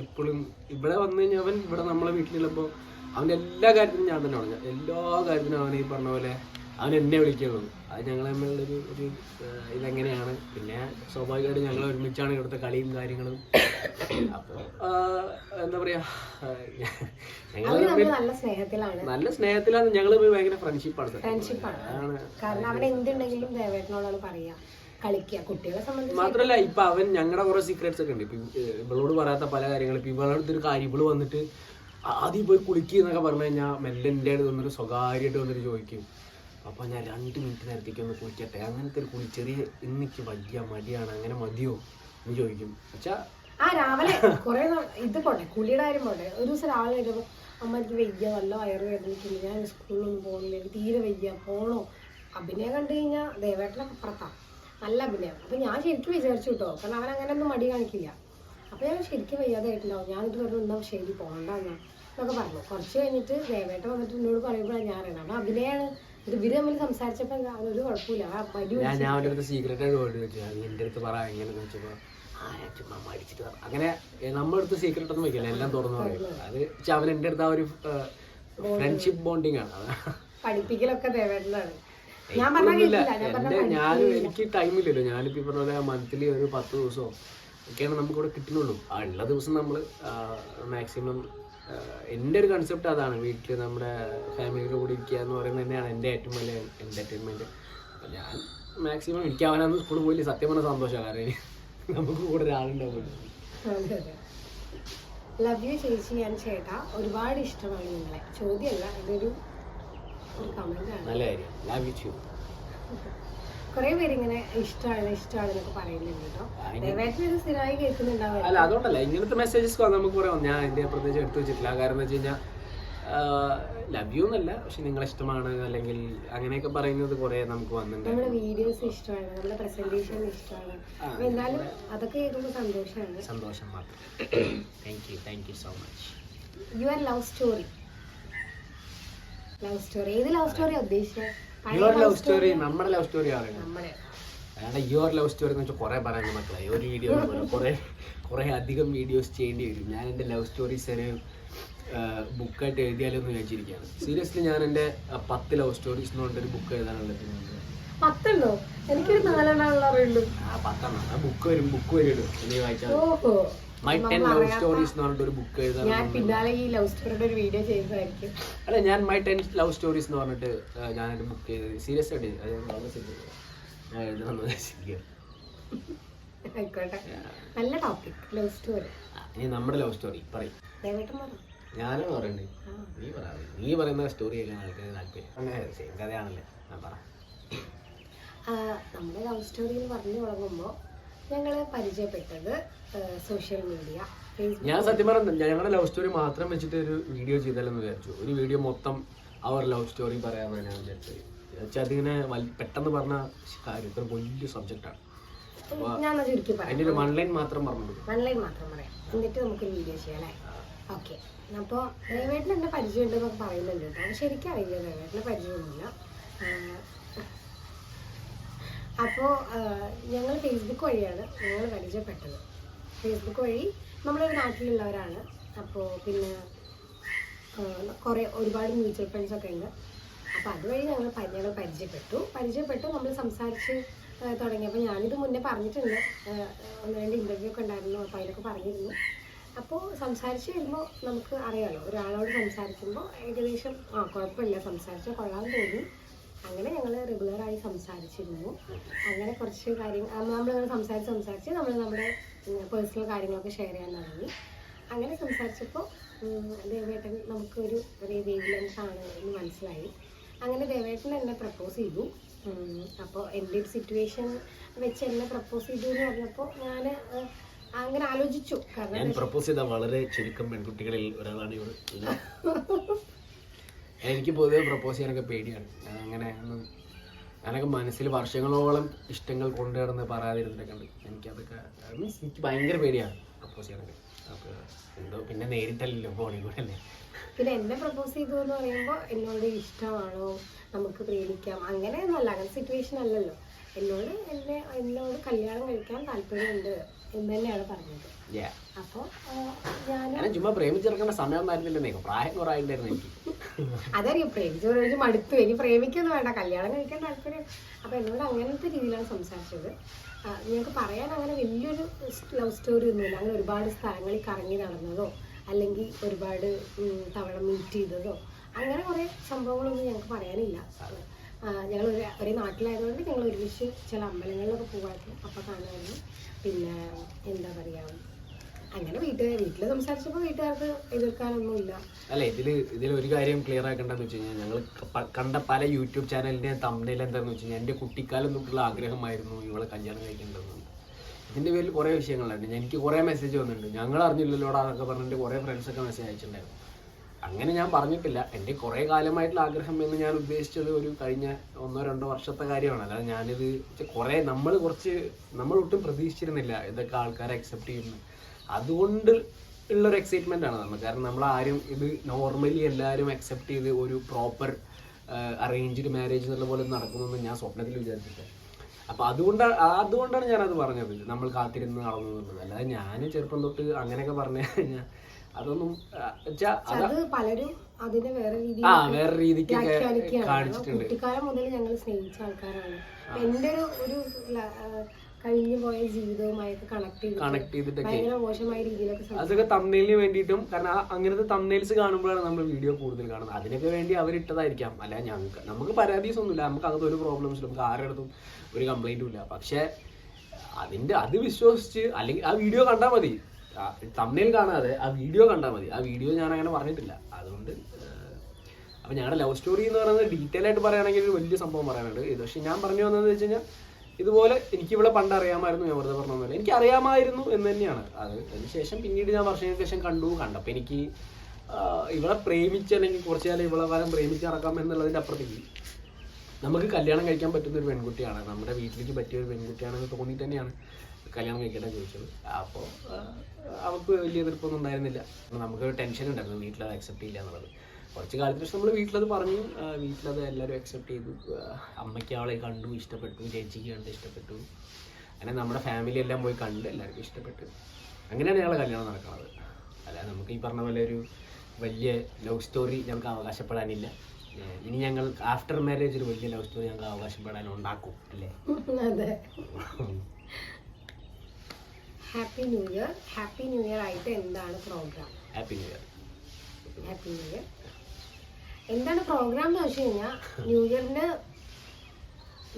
എപ്പോഴും ഇവിടെ വന്നു കഴിഞ്ഞാൽ അവൻ ഇവിടെ നമ്മളെ വീട്ടിലുള്ളപ്പോൾ അവൻ്റെ എല്ലാ കാര്യത്തിനും ഞാൻ തന്നെ പറഞ്ഞു. എല്ലാ കാര്യത്തിനും അവൻ ഈ പറഞ്ഞ പോലെ അവൻ എന്നെ വിളിക്കുള്ളൂ. അത് ഞങ്ങൾ തമ്മിലുള്ളൊരു ഇതെങ്ങനെയാണ്. പിന്നെ സ്വാഭാവികമായിട്ട് ഞങ്ങൾ ഒരുമിച്ചാണ് ഇവിടുത്തെ കളിയും കാര്യങ്ങളും. അപ്പോൾ എന്താ പറയാ, ഞങ്ങൾ നല്ല സ്നേഹത്തിലാണ്. ഞങ്ങൾ ഭയങ്കര ഫ്രണ്ട്ഷിപ്പാണ്. കാരണം അവൻ എന്തുണ്ടെങ്കിലും ദേവേട്ടനോടാണ് പറയാ, കളിക്കുക. കുട്ടികളെ സംബന്ധിച്ച് മാത്രല്ല ഇപ്പൊ അവൻ ഞങ്ങളുടെ കുറെ സീക്രട്സ് ഒക്കെ ഉണ്ട്. ഇപ്പൊ ഇവളോട് പറയാത്ത പല കാര്യങ്ങളും. ഇപ്പൊ ഇവളുടെ ഒരു കാര്യം ഇവള് വന്നിട്ട് ആദ്യം പോയി കുളിക്കുക എന്നൊക്കെ പറഞ്ഞു കഴിഞ്ഞാൽ മെല്ലെ എൻ്റെ അടുത്ത് വന്നിട്ട് സ്വകാര്യമായിട്ട് വന്നിട്ട് ചോദിക്കും, അപ്പൊ ഞാൻ 2 മിനിറ്റ് നേരത്തേക്ക് ഒന്ന് കുളിക്കട്ടെ, അങ്ങനത്തെ ഒരു കുളി ചെറിയ ഇന്നിക്ക് വയ്യ മടിയാണ്, അങ്ങനെ മതിയോ എന്ന് ചോദിക്കും. വെച്ചാ രാവിലെ കുറെ ഇത് പോട്ടെ, കുളിയുടെ കാര്യം പോട്ടെ. ഒരു ദിവസം രാവിലെ വരുമ്പോ അമ്മ എനിക്ക് വയ്യ, നല്ല വയറ് വേദനിക്കുന്നു, ഞാൻ സ്കൂളിലൊന്നും പോകുന്നില്ല, എനിക്ക് തീരെ വയ്യ, പോണോ. അഭിനയം കണ്ടു കഴിഞ്ഞാൽ ദേവേട്ടനൊക്കെ അപ്പുറത്താ, നല്ല അഭിനയം. അപ്പൊ ഞാൻ ശരിക്കും വിചാരിച്ചു കേട്ടോ, കാരണം അവൻ അങ്ങനെ ഒന്നും മടി കാണിക്കില്ല. അപ്പൊ ഞാൻ ശരിക്കും വയ്യാതായിട്ടുണ്ടാവും, ഞാനിത് പറഞ്ഞു എന്താ ശരി പോകണ്ടെന്നാ എന്നൊക്കെ പറഞ്ഞു. കുറച്ച് കഴിഞ്ഞിട്ട് ദേവേട്ടൻ വന്നിട്ട് എന്നോട് പറയുമ്പോഴാണ് ഞാൻ അറിയണം അവൻ അഭിനയാണ്. ഇത് ഇവര് തമ്മിൽ സംസാരിച്ചപ്പോ അവനൊരു കുഴപ്പമില്ല. ഞാൻ അവൻ്റെ അടുത്ത് സീക്രട്ടായിട്ട് വേണ്ടി വെച്ചു, എൻ്റെ അടുത്ത് പറ എങ്ങനെ വെച്ചപ്പോ അടിച്ചിട്ട് അങ്ങനെ നമ്മുടെ അടുത്ത് സീക്രട്ട് ഒന്നും വെക്കില്ല, എല്ലാം തുറന്നു പറയും. അത് അവൻ എൻ്റെ അടുത്ത് ആ ഒരു ഫ്രണ്ട്ഷിപ്പ് ബോണ്ടിങ് ആണ്. പഠിപ്പിക്കലൊക്കെ ദേവേട്ടനാണ്. എനിക്ക് ടൈമില്ലല്ലോ. ഞാനിപ്പോ ഈ പറഞ്ഞ പോലെ മന്ത്ലി ഒരു 10 ദിവസമോ ഒക്കെയാണ് നമുക്കിവിടെ കിട്ടുന്നുള്ളൂ. ആ ഉള്ള ദിവസം നമ്മൾ മാക്സിമം എൻ്റെ ഒരു കൺസെപ്റ്റ് അതാണ്. വീട്ടിൽ നമ്മുടെ ഫാമിലിയുടെ കൂടെ ഇരിക്കുക എന്ന് പറയുന്നത് തന്നെയാണ് എൻ്റെ ഏറ്റവും വലിയ എൻ്റർടൈൻമെൻറ്റ്. അപ്പം ഞാൻ മാക്സിമം എനിക്ക് അവനൊന്നും സ്കൂളിൽ പോയില്ല, സത്യം പറഞ്ഞ സന്തോഷമാണ്. കാരണം നമുക്ക് കൂടെ ഒരാളുണ്ടാവും. ലവ് യു ചേച്ചി ഞാൻ ചേട്ടാ, ഒരുപാട് ഇഷ്ടമാണ് നിങ്ങളെ. ചോദ്യമല്ല, ഇതൊരു കമന്റ്. നല്ല കാര്യം. Love you. കുറെ പേര് ഇങ്ങനെ ഇഷ്ടമാണെന്നൊക്കെ പറയുന്നുണ്ട് കേട്ടോ. ദേവേട്ടന് സ്ഥിരമായി കേൾക്കുന്നുണ്ടാവും. അല്ല അതുകൊണ്ടല്ല ഇങ്ങനത്തെ മെസ്സേജസ് നമുക്ക് പറയാം. ഞാൻ എൻ്റെ പ്രത്യേകിച്ച് എടുത്തു വെച്ചിട്ടില്ല. കാരണം എന്ന് വെച്ച് കഴിഞ്ഞാൽ ലവ് യു എന്നല്ല, പക്ഷെ നിങ്ങളെ ഇഷ്ടമാണ് അല്ലെങ്കിൽ അങ്ങനെയൊക്കെ പറയുന്നത് കുറെ നമുക്ക് വന്നിട്ടുണ്ട്. നമ്മുടെ വീഡിയോസ് ഇഷ്ടമാണ്, നമ്മുടെ പ്രസന്റേഷൻ ഇഷ്ടമാണ്. എന്നാലും അതൊക്കെ കേൾക്കുമ്പോൾ സന്തോഷമാണ്. സന്തോഷം മാത്രം. Thank you so much. Your love story. ഏത് ലവ് സ്റ്റോറിയാ ഉദ്ദേശിച്ചത്? യുവർ ലവ് സ്റ്റോറി, നമ്മുടെ ലവ് സ്റ്റോറി ആണ്. അല്ലാണ്ട് യുവർ ലവ് സ്റ്റോറി എന്ന് വെച്ചാൽ കുറെ പറയാൻ മക്കളെ. ഒരു വീഡിയോ കുറെ അധികം വീഡിയോസ് ചെയ്യേണ്ടി വരും. ഞാൻ എൻ്റെ ലവ് സ്റ്റോറീസ് ഒരു ബുക്കായിട്ട് എഴുതിയാലോ എന്ന് വിചാരിച്ചിരിക്കുകയാണ്. സീരിയസ്ലി ഞാൻ എൻ്റെ 10 ലവ് സ്റ്റോറീസ് എന്ന് പറഞ്ഞൊരു ബുക്ക് എഴുതാനുള്ളത്. 10 എനിക്കൊരു 4 അറിയുള്ളൂ. 10 ബുക്ക് വരുമല്ലോ ഇനി വായിച്ചാൽ. മൈ 10 ലവ് സ്റ്റോറീസ് എന്ന് പറഞ്ഞിട്ട് ഒരു ബുക്ക് എഴുതാൻ. ഞാൻ പിന്നാലെ ഈ ലവ് സ്റ്റോറിയുടെ ഒരു വീഡിയോ ചെയ്തതായിരിക്കും. അല്ല, ഞാൻ മൈ 10 ലവ് സ്റ്റോറീസ് എന്ന് പറഞ്ഞിട്ട് ഞാനൊരു ബുക്ക് ചെയ്ത് സീരിയസ് ആയിട്ട് ഞാൻ എഴുതണമെന്ന് വിചാരിച്ചിരിക്കുക. ആയിക്കോട്ടെ, നല്ല ടോപ്പിക് ലവ് സ്റ്റോറി. ഇനി നമ്മുടെ ലവ് സ്റ്റോറി പറയും. ഞാനും പറയണ്ടേ? നീ പറയുന്ന സ്റ്റോറി കേൾക്കാൻ ആൾക്കാർ താല്പര്യം. അങ്ങനെ സെയിം കഥയാണല്ലേ, ഞാൻ പറ. നമ്മുടെ ലവ് സ്റ്റോറി എന്ന് പറഞ്ഞു തുടങ്ങുമ്പോൾ ഞങ്ങൾ പരിചയപ്പെട്ടത് സോഷ്യൽ മീഡിയ, ഞാൻ സത്യം പറഞ്ഞ ഞങ്ങളുടെ ലവ് സ്റ്റോറി മാത്രം വെച്ചിട്ട് ഒരു വീഡിയോ ചെയ്താലെന്ന് വിചാരിച്ചു. ഒരു വീഡിയോ മൊത്തം അവർ ലവ് സ്റ്റോറി പറയാമെന്ന് ഞാൻ വിചാരിച്ചത്. വെച്ചാൽ അതിങ്ങനെ പെട്ടെന്ന് പറഞ്ഞ കാര്യം ഇത്ര വലിയ സബ്ജക്റ്റാണ്. അതിൻ്റെ ഒരു 1 ലൈൻ മാത്രം പറഞ്ഞു. 1 ലൈൻ മാത്രം പറയാം, എന്നിട്ട് നമുക്ക് വീഡിയോ ചെയ്യാം അല്ലേ? ഓക്കെ. അപ്പോൾ ദേവേട്ടന് എന്നെ പരിചയമുണ്ടെന്നൊക്കെ പറയുന്നുണ്ട് കേട്ടോ. അത് ശരിക്കും അറിയില്ല, ദേവേട്ടന് പരിചയമൊന്നുമില്ല. അപ്പോൾ ഞങ്ങൾ ഫേസ്ബുക്ക് വഴിയാണ് ഞങ്ങൾ പരിചയപ്പെട്ടത്. ഫേസ്ബുക്ക് വഴി നമ്മളൊരു നാട്ടിലുള്ളവരാണ്. അപ്പോൾ പിന്നെ ഒരുപാട് മ്യൂച്വൽ ഫ്രണ്ട്സൊക്കെ ഉണ്ട്. അപ്പോൾ അതുവഴി ഞങ്ങൾ പരിചയപ്പെട്ടു. നമ്മൾ സംസാരിച്ച് തുടങ്ങിയപ്പോൾ ഞാനിത് മുന്നേ പറഞ്ഞിട്ടുണ്ട്, 1-2 ഇൻ്റർവ്യൂ ഒക്കെ ഉണ്ടായിരുന്നു. അപ്പോൾ അതിലൊക്കെ പറഞ്ഞിരുന്നു. അപ്പോൾ സംസാരിച്ച് വരുമ്പോൾ നമുക്ക് അറിയാമല്ലോ, ഒരാളോട് സംസാരിക്കുമ്പോൾ ഏകദേശം കുഴപ്പമില്ല, സംസാരിച്ചാൽ കൊള്ളാൻ തോന്നി. അങ്ങനെ ഞങ്ങൾ റെഗുലറായി സംസാരിച്ചിരുന്നു. അങ്ങനെ കുറച്ച് കാര്യങ്ങൾ നമ്മളിങ്ങനെ സംസാരിച്ച് നമ്മൾ നമ്മുടെ പേഴ്സണൽ കാര്യങ്ങളൊക്കെ ഷെയർ ചെയ്യാൻ തുടങ്ങി. അങ്ങനെ സംസാരിച്ചപ്പോൾ ദേവേട്ടൻ നമുക്കൊരു വേവ് ലെങ്ത് ആണ് എന്ന് മനസ്സിലായി. അങ്ങനെ ദേവേട്ടൻ എന്നെ പ്രപ്പോസ് ചെയ്തു. അപ്പോൾ എൻ്റെ ഒരു സിറ്റുവേഷൻ വെച്ച് എന്നെ പ്രപ്പോസ് ചെയ്തു എന്ന് പറഞ്ഞപ്പോൾ ഞാൻ അങ്ങനെ ആലോചിച്ചു. കാരണം പ്രപ്പോസ് ചെയ്ത വളരെ ചുരുക്കം പെൺകുട്ടികളിൽ ഒരാളാണ് ഇവർ. എനിക്ക് പൊതുവെ പ്രപ്പോസ് ചെയ്യാനൊക്കെ പേടിയാണ്. ഞാനൊക്കെ മനസ്സിൽ വർഷങ്ങളോളം ഇഷ്ടങ്ങൾ കൊണ്ടു നടന്ന് പറയാതിരുന്നിട്ടൊക്കെ ഉണ്ട്. എനിക്കതൊക്കെ മീൻസ് എനിക്ക് ഭയങ്കര പേടിയാണ് പ്രപ്പോസ് ചെയ്യാനൊക്കെ. അപ്പോൾ എന്തോ പിന്നെ നേരിട്ടല്ലോ ഫോണിൽ കൂടെ അല്ലേ. പിന്നെ എന്നെ പ്രപ്പോസ് ചെയ്തു എന്ന് പറയുമ്പോൾ എന്നോട് ഇഷ്ടമാണോ, നമുക്ക് പ്രേമിക്കാം, അങ്ങനെയൊന്നുമല്ല, അങ്ങനെ സിറ്റുവേഷൻ അല്ലല്ലോ. എന്നോട് കല്യാണം കഴിക്കാൻ താല്പര്യമുണ്ട് എന്ന് തന്നെയാണ് പറഞ്ഞത്. അപ്പൊ ഞാൻ ചുമ്മാ പ്രേമിച്ചിറക്കേണ്ട സമയം ആയിരുന്നില്ലേ, പ്രായം കുറവായിട്ടായിരുന്നു എനിക്ക്. അതറിയാം, പ്രേമിച്ച് മടുത്തു, ഇനി പ്രേമിക്കൊന്നും വേണ്ട, കല്യാണം കഴിക്കാൻ താല്പര്യം. അപ്പൊ എന്നോട് അങ്ങനത്തെ രീതിയിലാണ് സംസാരിച്ചത്. ഞങ്ങൾക്ക് പറയാൻ അങ്ങനെ വലിയൊരു ലവ് സ്റ്റോറി ഒന്നുമില്ല. അങ്ങനെ ഒരുപാട് സ്ഥലങ്ങളിൽ കറങ്ങി നടന്നതോ അല്ലെങ്കിൽ ഒരുപാട് തവണ മീറ്റ് ചെയ്തതോ അങ്ങനെ കുറേ സംഭവങ്ങളൊന്നും ഞങ്ങൾക്ക് പറയാനില്ല. ഞങ്ങൾ ഒരേ നാട്ടിലായതുകൊണ്ട് ഞങ്ങൾ ഒരുമിച്ച് ചില അമ്പലങ്ങളിലൊക്കെ പോകാറുണ്ട്, അപ്പം കാണുമായിരുന്നു. പിന്നെ എന്താ പറയുക, അങ്ങനെ വീട്ടിൽ സംസാരിച്ചപ്പോൾ വീട്ടുകാർക്ക് എതിർക്കാനൊന്നുമില്ല. അല്ല, ഇതിൽ ഒരു കാര്യം ക്ലിയർ ആക്കേണ്ടതെന്ന് വെച്ച് കഴിഞ്ഞാൽ, ഞങ്ങൾ കണ്ട പല യൂട്യൂബ് ചാനലിൻ്റെ തമ്മിൽ എന്താണെന്ന് വെച്ച് കഴിഞ്ഞാൽ, എൻ്റെ കുട്ടിക്കാലം തൊട്ടുള്ള ആഗ്രഹമായിരുന്നു ഇവളെ കല്യാണം കഴിക്കേണ്ടതെന്ന്. ഇതിൻ്റെ പേരിൽ കുറേ വിഷയങ്ങളുണ്ടായിരുന്നു. എനിക്ക് കുറേ മെസ്സേജ് വന്നിട്ടുണ്ട്, ഞങ്ങൾ അറിഞ്ഞില്ലല്ലോടാ എന്നൊക്കെ പറഞ്ഞിട്ട് കുറേ ഫ്രണ്ട്സൊക്കെ മെസ്സേജ് അയച്ചിട്ടുണ്ടായിരുന്നു. അങ്ങനെ ഞാൻ പറഞ്ഞിട്ടില്ല. എൻ്റെ കുറേ കാലമായിട്ടുള്ള ആഗ്രഹം എന്ന് ഞാൻ ഉദ്ദേശിച്ചത് ഒരു കഴിഞ്ഞ 1-2 വർഷത്തെ കാര്യമാണ്. അല്ലാതെ ഞാനിത് നമ്മൾ ഒട്ടും പ്രതീക്ഷിച്ചിരുന്നില്ല ഇതൊക്കെ ആൾക്കാരെ അക്സെപ്റ്റ് ചെയ്യുന്നു. അതുകൊണ്ട് ഉള്ളൊരു എക്സൈറ്റ്മെൻ്റ് ആണ് നമ്മൾ. കാരണം നമ്മളാരും ഇത് നോർമലി എല്ലാവരും അക്സെപ്റ്റ് ചെയ്ത് ഒരു പ്രോപ്പർ അറേഞ്ച്ഡ് മാരേജ് എന്നുള്ള പോലെ നടക്കുന്നതെന്ന് ഞാൻ സ്വപ്നത്തിൽ വിചാരിച്ചിട്ടില്ല. അപ്പോൾ അതുകൊണ്ടാണ് ഞാനത് പറഞ്ഞത്, നമ്മൾ കാത്തിരുന്ന് നടന്നു എന്നുള്ളത്. അല്ലാതെ ഞാൻ ചെറുപ്പം തൊട്ട് അങ്ങനെയൊക്കെ പറഞ്ഞു കഴിഞ്ഞാൽ അതൊന്നും പലരും അതിനെ വേറെ രീതിക്കൊക്കെ കാണിച്ചിട്ടുണ്ട്. കുട്ടിക്കാലം മുതൽ ഞങ്ങൾ സ്നേഹിച്ച ആൾക്കാരാണ്. എന്റെ ഒരു കഴിഞ്ഞു പോയ ജീവിതവുമായിട്ട് കണക്ട് ചെയ്തിട്ടൊക്കെ മോശമായ രീതിയിലൊക്കെ അതൊക്കെ തമ്മിലിന് വേണ്ടിയിട്ടും, കാരണം അങ്ങനത്തെ തമ്മിൽസ് കാണുമ്പോഴാണ് നമ്മൾ വീഡിയോ കൂടുതൽ കാണുന്നത്. അതിനൊക്കെ വേണ്ടി അവരിട്ടതായിരിക്കാം. അല്ല, നമുക്ക് പരാതീസ് ഒന്നുമില്ല, നമുക്ക് അങ്ങനത്തെ ഒരു പ്രോബ്ലംസ്, നമുക്ക് ആരുടെ അടുത്തും ഒരു കംപ്ലൈന്റും ഇല്ല. പക്ഷെ അത് വിശ്വസിച്ച് അല്ലെങ്കിൽ ആ വീഡിയോ കണ്ടാൽ മതി, തമ്മിൽ കാണാതെ ആ വീഡിയോ കണ്ടാൽ മതി. ആ വീഡിയോ ഞാൻ അങ്ങനെ പറഞ്ഞിട്ടില്ല. അതുകൊണ്ട് അപ്പം ഞങ്ങളുടെ ലവ് സ്റ്റോറി എന്ന് പറയുന്നത് ഡീറ്റെയിൽ ആയിട്ട് പറയുകയാണെങ്കിൽ ഒരു വലിയ സംഭവം പറയാനുണ്ട്. പക്ഷെ ഞാൻ പറഞ്ഞു വന്നതെന്ന് വെച്ച് കഴിഞ്ഞാൽ, ഇതുപോലെ എനിക്ക് ഇവിടെ പണ്ട് അറിയാമായിരുന്നു, ഞാൻ വെറുതെ പറഞ്ഞ എനിക്ക് അറിയാമായിരുന്നു എന്ന് തന്നെയാണ്. അതിനുശേഷം പിന്നീട് ഞാൻ വർഷങ്ങൾക്ക് ശേഷം കണ്ടപ്പോൾ എനിക്ക് ഇവളെ പ്രേമിച്ച് അല്ലെങ്കിൽ കുറച്ച് കാലം ഇവളെ കാലം പ്രേമിച്ച് നടക്കാം എന്നുള്ളതിൻ്റെ അപ്പുറത്തേക്ക് നമുക്ക് കല്യാണം കഴിക്കാൻ പറ്റുന്ന ഒരു പെൺകുട്ടിയാണ്, നമ്മുടെ വീട്ടിലേക്ക് പറ്റിയ ഒരു പെൺകുട്ടിയാണെന്ന് തോന്നിയിട്ട് തന്നെയാണ് കല്യാണം കഴിക്കേണ്ട ചോദിച്ചത്. അപ്പോൾ അവൾക്ക് വലിയ എതിർപ്പൊന്നും ഉണ്ടായിരുന്നില്ല. നമുക്ക് ടെൻഷൻ ഉണ്ടായിരുന്നു വീട്ടിലത് അക്സെപ്റ്റ് ചെയ്യില്ല എന്നുള്ളത്. കുറച്ച് കാലത്തിന് ശേഷം നമ്മൾ വീട്ടിലത് പറഞ്ഞു, വീട്ടിലത് എല്ലാവരും അക്സെപ്റ്റ് ചെയ്തു. അമ്മയ്ക്ക് അവളെ കണ്ടു, ഇഷ്ടപ്പെട്ടു, ചേച്ചിക്ക് കണ്ട് ഇഷ്ടപ്പെട്ടു. അങ്ങനെ നമ്മുടെ ഫാമിലി എല്ലാം പോയി കണ്ട് എല്ലാവർക്കും ഇഷ്ടപ്പെട്ടു. അങ്ങനെയാണ് ഞങ്ങൾ കല്യാണം നടക്കുന്നത്. അല്ലാതെ നമുക്ക് ഈ പറഞ്ഞ പോലെ ഒരു വലിയ ലവ് സ്റ്റോറി ഞങ്ങൾക്ക് അവകാശപ്പെടാനില്ല. ഇനി ഞങ്ങൾ ആഫ്റ്റർ മാരേജ് ഒരു വലിയ ലവ് സ്റ്റോറി ഞങ്ങൾക്ക് അവകാശപ്പെടാൻ ഉണ്ടാക്കും, അല്ലേ? അതെ. ഹാപ്പി ന്യൂ ഇയർ ആയിട്ട് എന്താണ് പ്രോഗ്രാം? ഹാപ്പി ന്യൂ ഇയർ എന്താണ് പ്രോഗ്രാം എന്ന് വെച്ച് കഴിഞ്ഞാൽ, ന്യൂ ഇയറിന്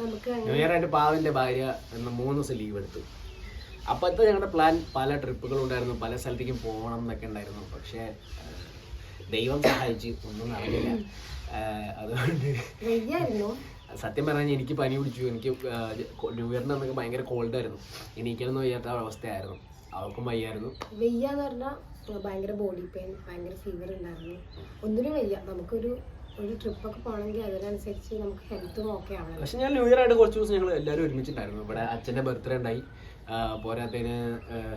നമുക്ക് ന്യൂ ഇയർ ആയിട്ട് പാവന്റെ ഭാര്യ 3 ദിവസം ലീവ് എടുത്തു. അപ്പോഴത്തെ ഞങ്ങളുടെ പ്ലാൻ പല ട്രിപ്പുകളുണ്ടായിരുന്നു, പല സ്ഥലത്തേക്കും പോകണം എന്നൊക്കെ ഉണ്ടായിരുന്നു. പക്ഷേ ദൈവം സഹായിച്ച് ഒന്നും നടന്നില്ല. അതുകൊണ്ട് സത്യം പറഞ്ഞാൽ എനിക്ക് പനി പിടിച്ചു. എനിക്ക് ന്യൂ ഇയറിന് അന്നൊക്കെ ഭയങ്കര കോൾഡായിരുന്നു, എണീക്കാനൊന്നും വയ്യാത്ത അവസ്ഥയായിരുന്നു. അവൾക്കും വയ്യായിരുന്നു. വയ്യാന്ന് പറഞ്ഞാൽ ഭയങ്കര ബോഡി പെയിൻ, ഭയങ്കര ഫീവർ ഉണ്ടായിരുന്നു. ഒന്നിനും വയ്യ. നമുക്കൊരു ട്രിപ്പൊക്കെ പോകണമെങ്കിൽ അതിനനുസരിച്ച് നമുക്ക് ഹെൽത്തും ഓക്കെ ആവണം. പക്ഷെ ഞാൻ ന്യൂ ഇയർ ആയിട്ട് കുറച്ച് ദിവസം ഞങ്ങൾ എല്ലാവരും ഒരുമിച്ചിട്ടുണ്ടായിരുന്നു. ഇവിടെ അച്ഛൻ്റെ ബർത്ത്ഡേ ഉണ്ടായി, പോരാത്തതിന്